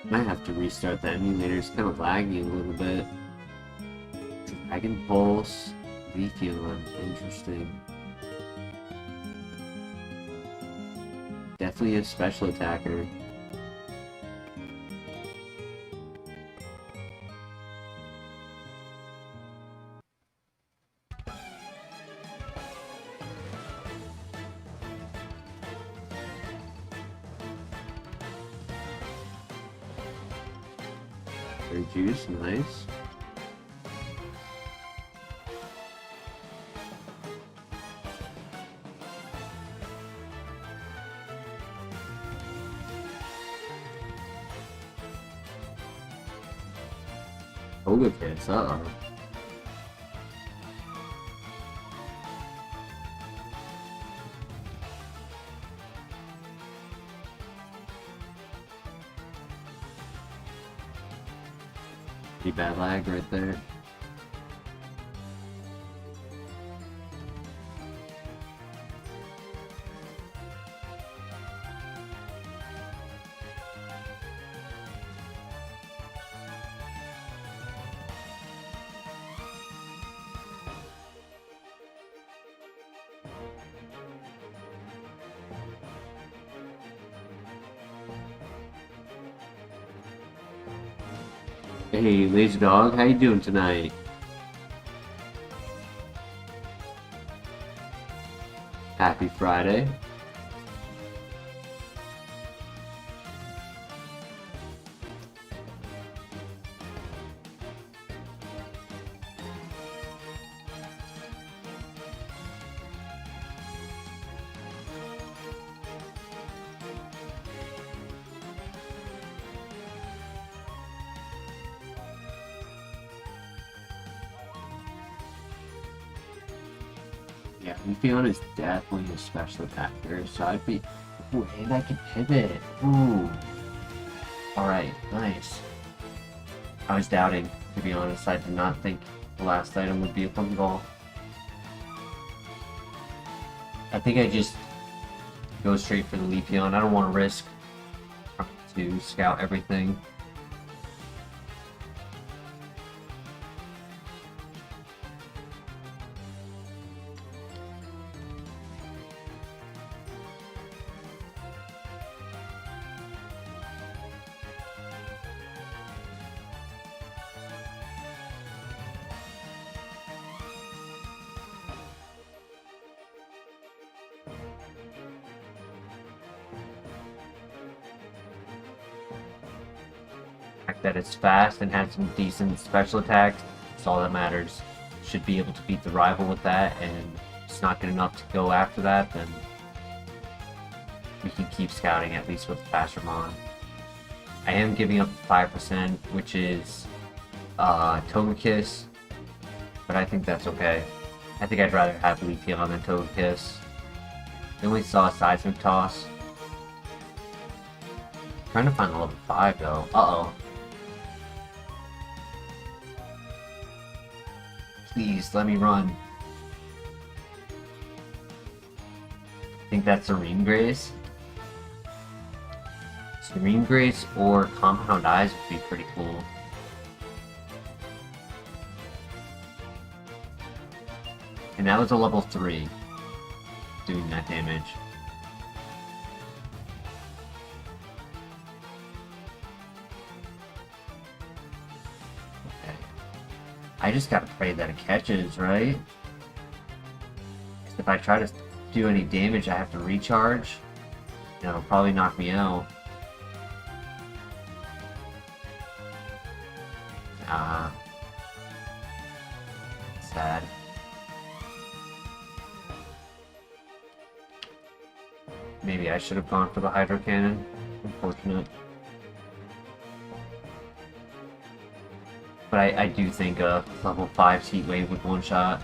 Might have to restart the emulator. It's kind of lagging a little bit. Dragon Pulse, Leafeon, interesting. Definitely a special attacker. Very juice, nice. Ogre Kids, uh-oh. Pretty bad lag right there. Hey, Lazy Dog, how you doing tonight? Happy Friday. Yeah, Leafeon is definitely a special attacker, so I'd be... Ooh, and I can pivot. Ooh. Alright, nice. I was doubting, to be honest. I did not think the last item would be a Pokeball. I think I just go straight for the Leafeon. I don't want to risk to scout everything. that it's fast and has some decent special attacks. That's all that matters. Should be able to beat the rival with that, and it's not good enough to go after that, then we can keep scouting at least with FireRed. I am giving up 5%, which is Togekiss, but I think that's okay. I think I'd rather have Leafeon than Togekiss. I only saw a Seismic Toss. I'm trying to find a level 5 though. Uh-oh. Please, let me run. I think that's Serene Grace. Serene Grace or Compound Eyes would be pretty cool. And that was a level 3 doing that damage. Okay. I just gotta pray that it catches, right? Because if I try to do any damage, I have to recharge. And it'll probably knock me out. Sad. Maybe I should have gone for the Hydro Cannon. Unfortunate. But I do think a level 5 Heat Wave would one-shot.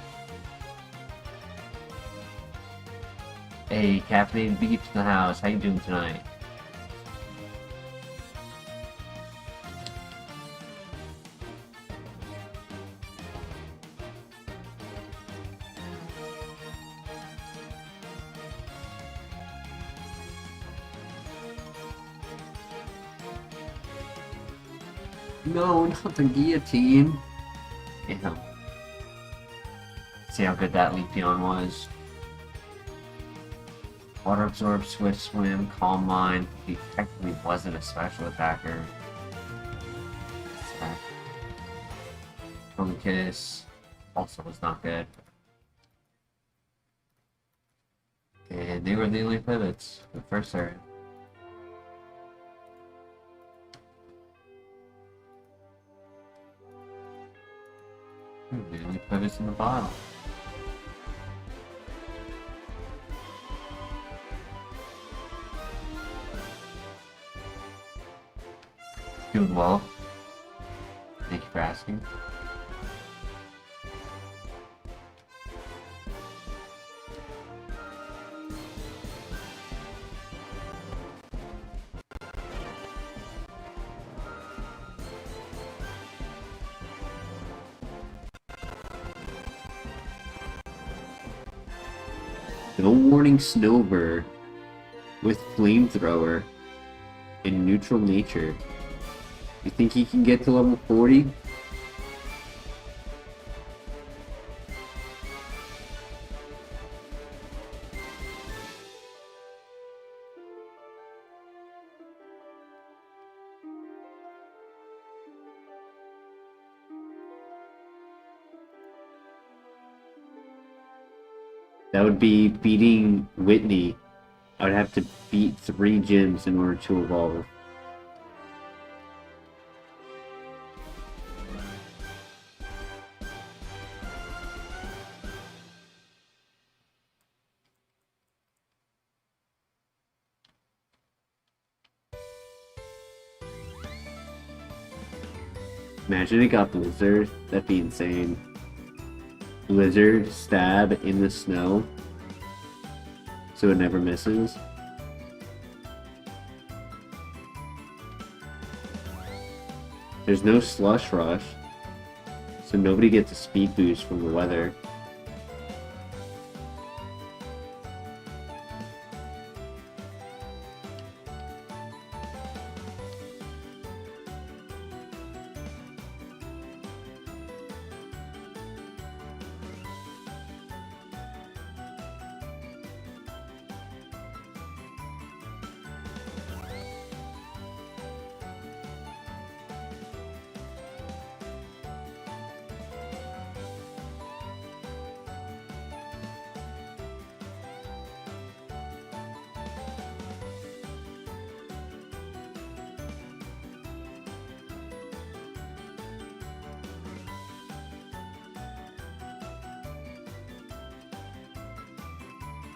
Hey, Caffeinated Beef in the house. How you doing tonight? No, not the guillotine. Yeah. See how good that Leafeon was. Water Absorb, Swift Swim, Calm Mind. He technically wasn't a special attacker. Togekiss also was not good. And they were the only pivots for the first area. The only pivots in the bottom. Doing well. Thank you for asking. No Warning Snowbird with Flamethrower in neutral nature. You think he can get to level 40? That would be beating Whitney. I would have to beat 3 gyms in order to evolve. Imagine it got Blizzard. That'd be insane. Blizzard stab in the snow so it never misses. There's no Slush Rush, so nobody gets a speed boost from the weather.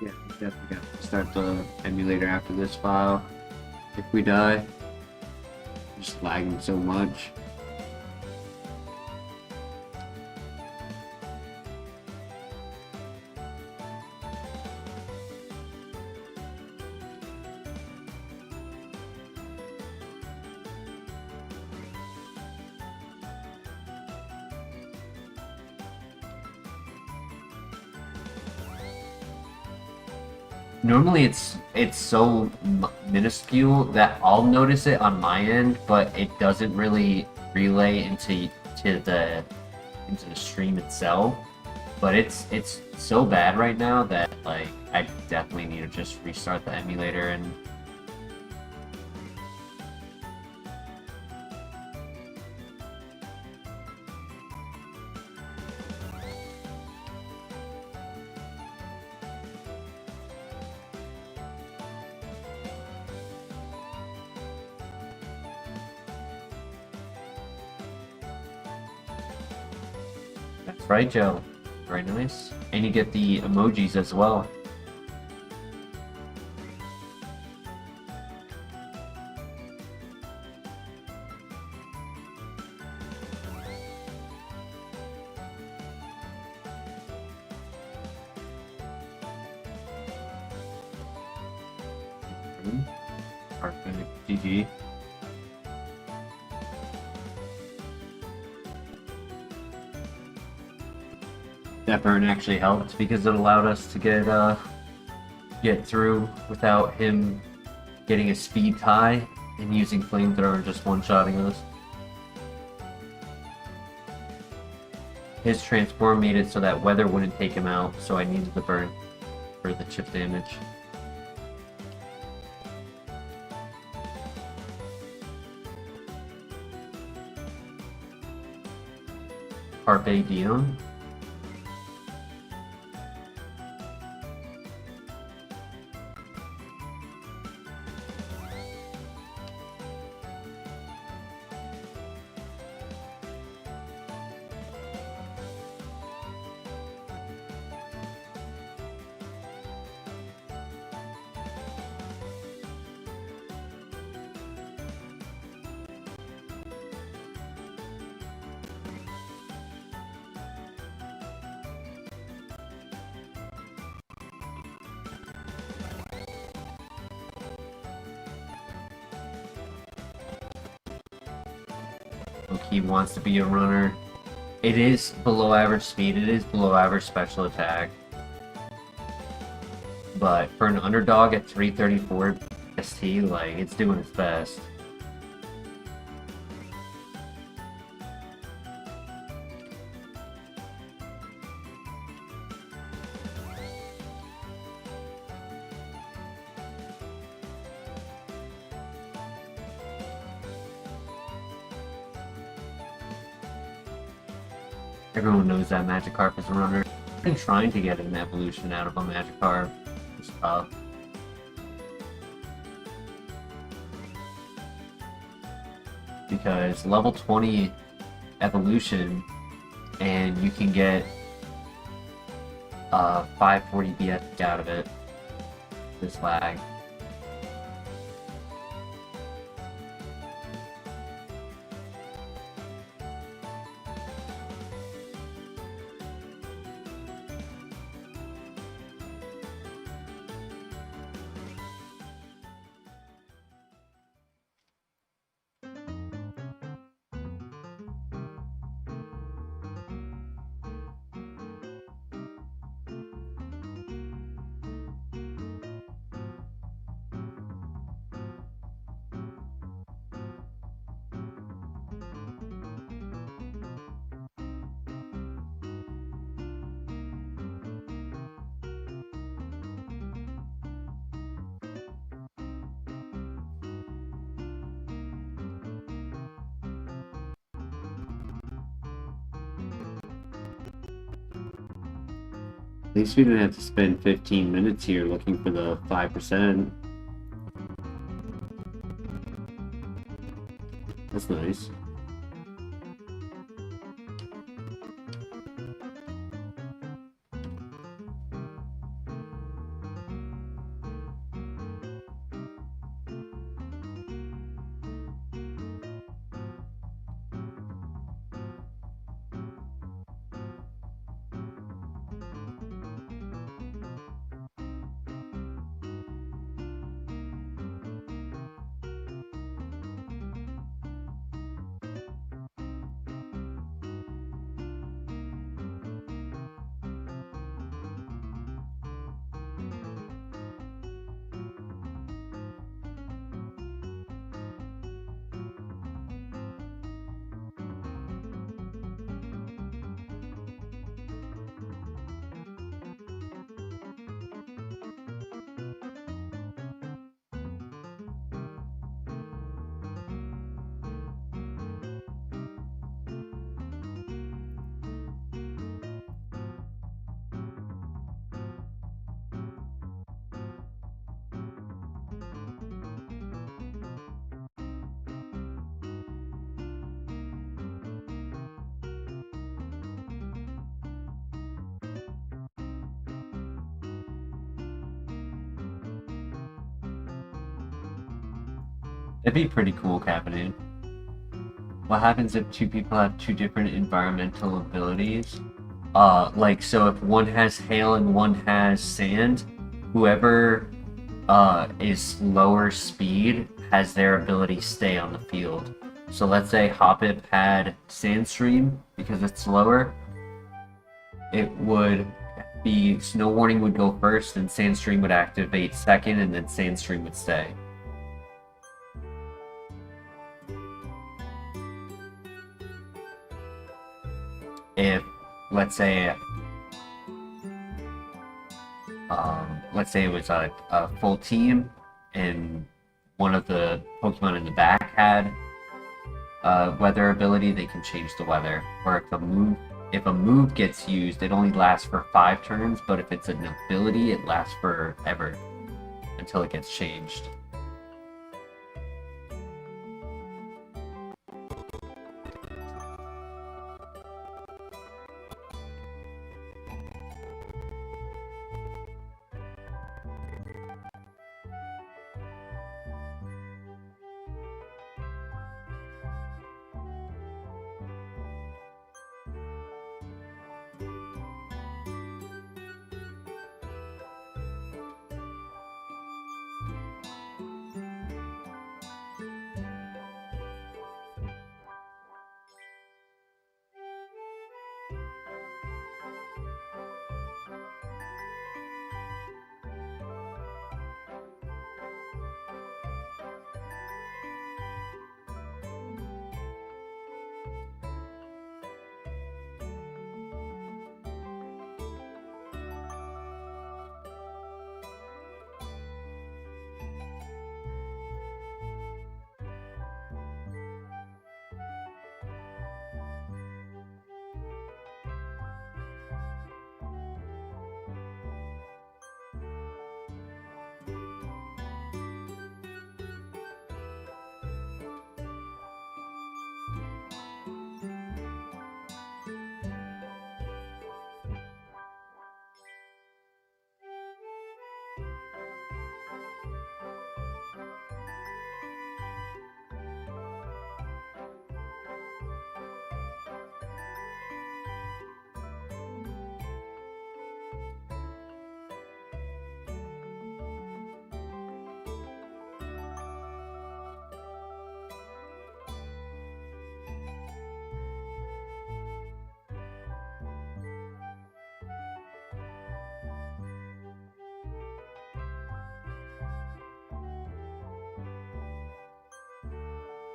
Yeah, we definitely got to start the emulator after this file. If we die, just lagging so much. Normally it's so minuscule that I'll notice it on my end, but it doesn't really relay into the stream itself. But it's so bad right now that like I definitely need to just restart the emulator and that's right, Joe. Very nice. And you get the emojis as well. Perfect. GG. That burn actually helped because it allowed us to get through without him getting a speed tie and using flamethrower and just one-shotting us. His transform made it so that weather wouldn't take him out, so I needed the burn for the chip damage. Carpe Diem. He wants to be a runner. It is below average speed, it is below average special attack. But for an underdog at 334 ST, like, it's doing its best. Everyone knows that Magikarp is a runner. I've been trying to get an evolution out of a Magikarp. It's tough. Because level 20 evolution, and you can get 540 BS out of it. This lag. At least we didn't have to spend 15 minutes here looking for the 5%. That's nice. It'd be pretty cool, Captain. What happens if two people have two different environmental abilities? Like, so if one has hail and one has sand, whoever is lower speed has their ability stay on the field. So let's say Hoppip had Sandstream, because it's slower, it would be Snow Warning would go first, and Sandstream would activate second, and then Sandstream would stay. If, let's say it was a full team, and one of the Pokemon in the back had weather ability, they can change the weather. Or if a move gets used, it only lasts for 5 turns, but if it's an ability, it lasts forever until it gets changed.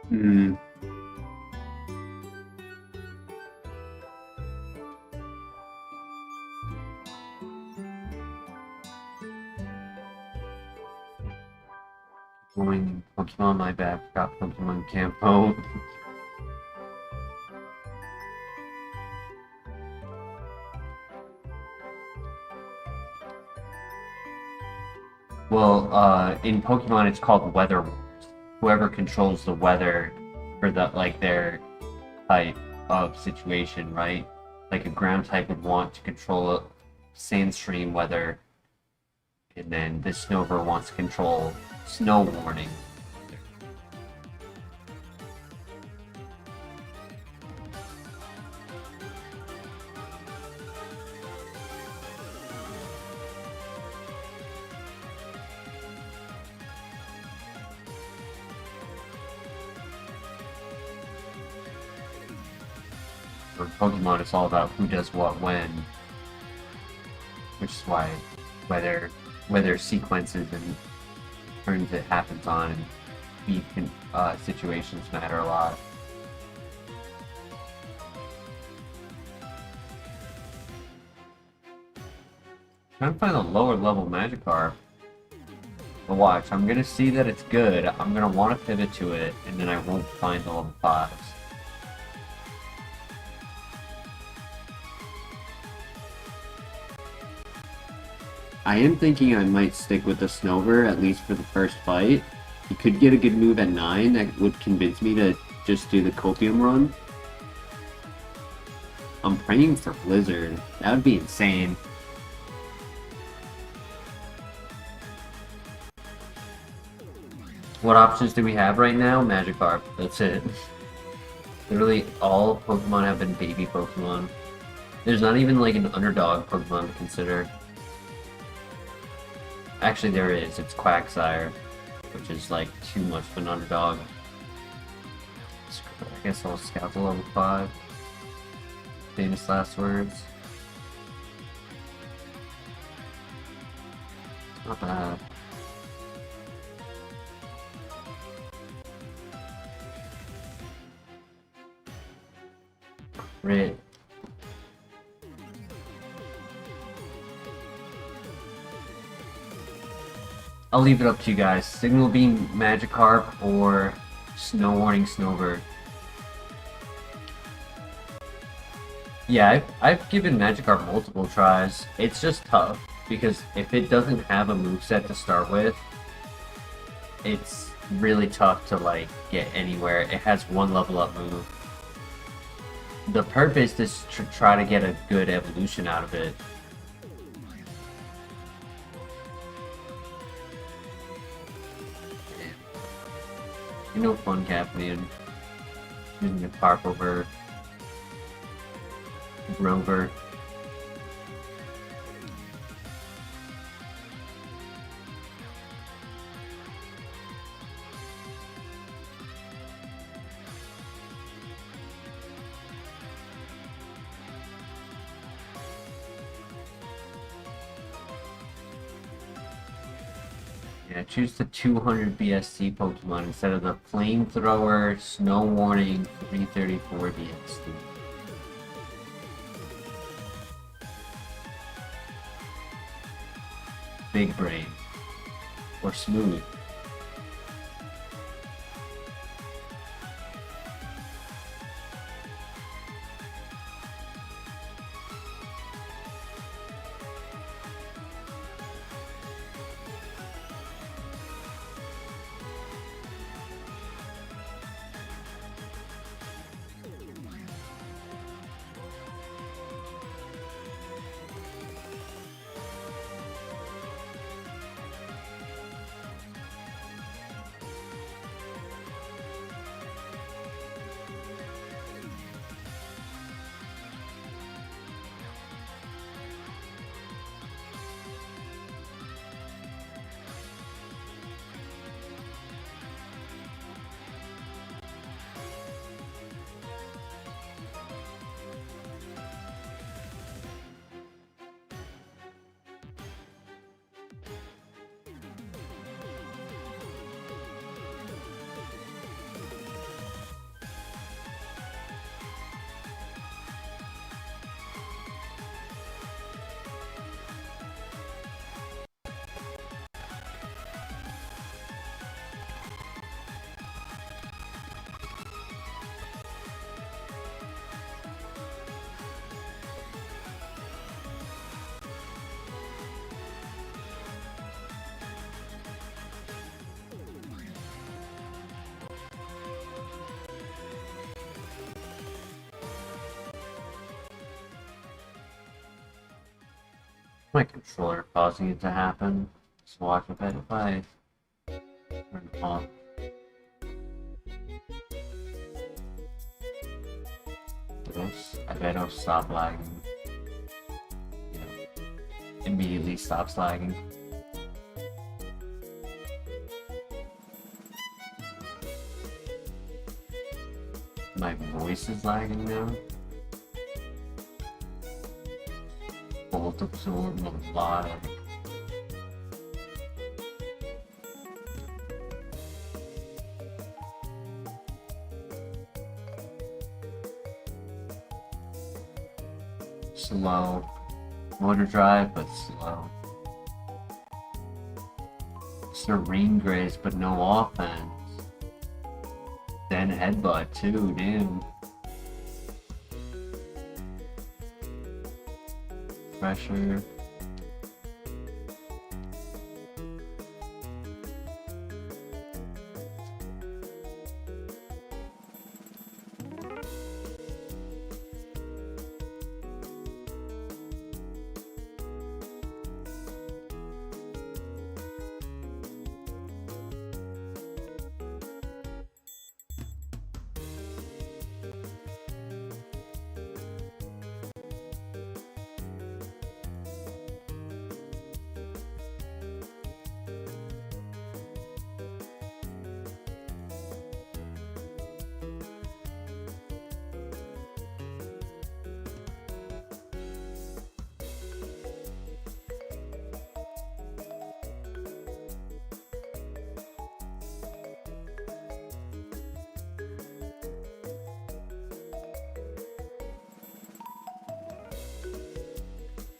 Hmm. Going Pokemon my back, got Pokemon Campo. Well, in Pokemon it's called Weather Wars. Whoever controls the weather for their type of situation, right? Like a ground type would want to control Sandstream weather, and then the Snover wants to control Snow Warning. For Pokemon, it's all about who does what when, which is why weather sequences and turns it happens on and speed situations matter a lot. Trying to find a lower level Magikarp. But watch, I'm gonna see that it's good, I'm gonna want to pivot to it, and then I won't find the level 5s. I am thinking I might stick with the Snover, at least for the first fight. He could get a good move at 9 that would convince me to just do the Copium run. I'm praying for Blizzard. That would be insane. What options do we have right now? Magikarp. That's it. Literally all Pokemon have been baby Pokemon. There's not even like an underdog Pokemon to consider. Actually, there is. It's Quagsire, which is like too much of an underdog. I guess I'll scout to level 5. Famous last words. Not bad. Red. I'll leave it up to you guys. Signal Beam Magikarp or Snow Warning Snowbird. Yeah, I've given Magikarp multiple tries. It's just tough because if it doesn't have a moveset to start with, it's really tough to like get anywhere. It has one level up move. The purpose is to try to get a good evolution out of it. You know, fun cap, man. Using a Carp over Rover. Yeah, choose the 200 BSC Pokemon instead of the Flamethrower, Snow Warning, 334 BSC. Big Brain. Or Smooth. My controller causing it to happen. So watch if I turn it off. I bet I'll stop lagging. You know, immediately stops lagging. My voice is lagging now. Bolt absorb melodic. Slow. Motor drive, but slow. Serene Grace, but no offense. Then headbutt too, damn. Pressure.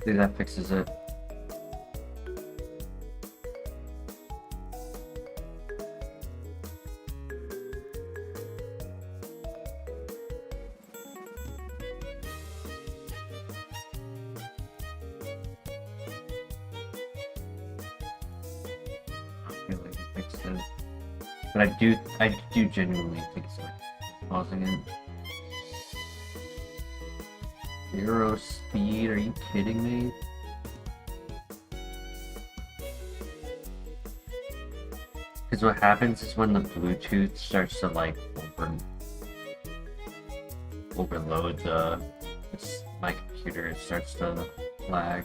Maybe that fixes it. But I do genuinely think it's like pausing it. 0 speed, are you kidding me? Because what happens is when the Bluetooth starts to like overload my computer, it starts to lag.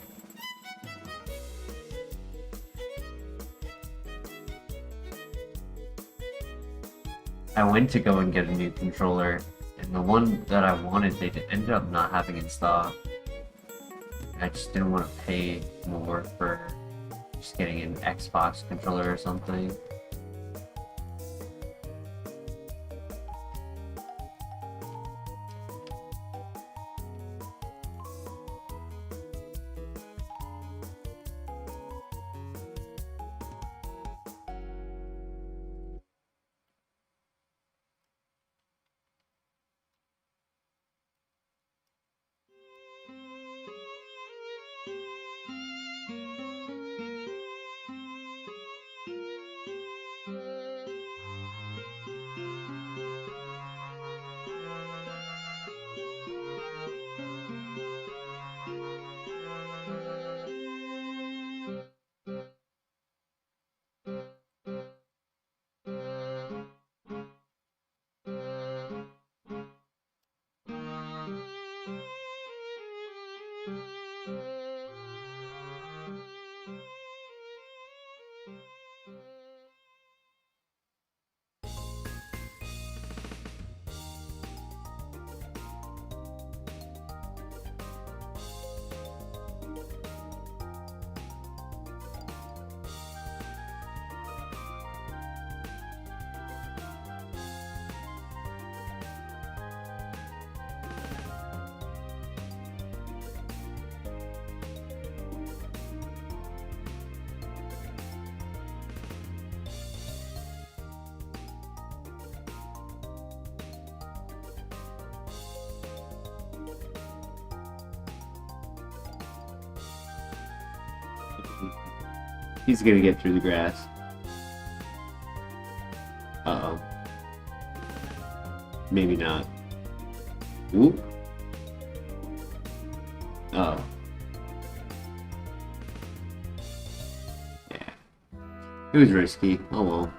I went to go and get a new controller, and the one that I wanted, they ended up not having in stock. I just didn't want to pay more for just getting an Xbox controller or something. He's gonna get through the grass. Uh-oh. Maybe not. Oop. Oh. Yeah. It was risky. Oh well.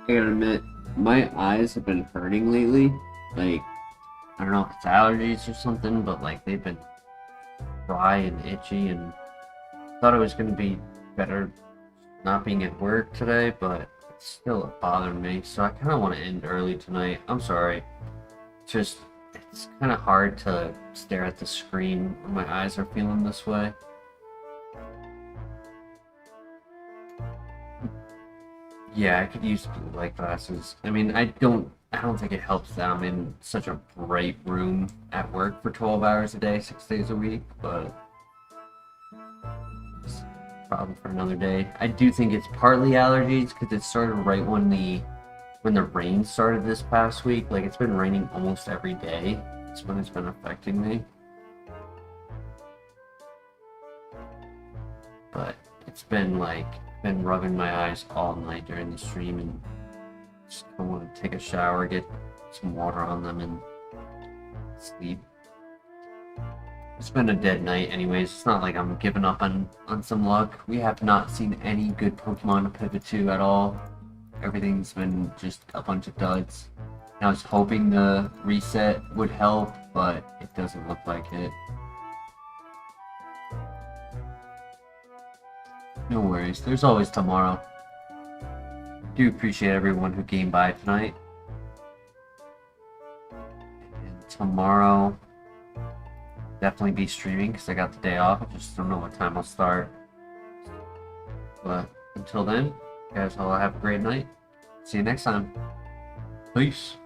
I gotta admit, my eyes have been hurting lately. Like, I don't know if it's allergies or something, but like they've been dry and itchy, and thought it was gonna be better not being at work today, but it's still bothering me. So I kind of want to end early tonight. I'm sorry. Just, it's kind of hard to stare at the screen when my eyes are feeling this way. Yeah, I could use blue light glasses. I mean, I don't think it helps that I'm in such a bright room at work for 12 hours a day, 6 days a week, but it's a problem for another day. I do think it's partly allergies because it started right when the rain started this past week. Like, it's been raining almost every day. That's when it's been affecting me. But it's been rubbing my eyes all night during the stream, and just want to take a shower, get some water on them, and sleep. It's been a dead night anyways. It's not like I'm giving up on some luck. We have not seen any good Pokemon to pivot to at all. Everything's been just a bunch of duds. And I was hoping the reset would help, but it doesn't look like it. No worries. There's always tomorrow. Do appreciate everyone who came by tonight. And tomorrow, definitely be streaming because I got the day off. I just don't know what time I'll start. But until then, you guys all have a great night. See you next time. Peace.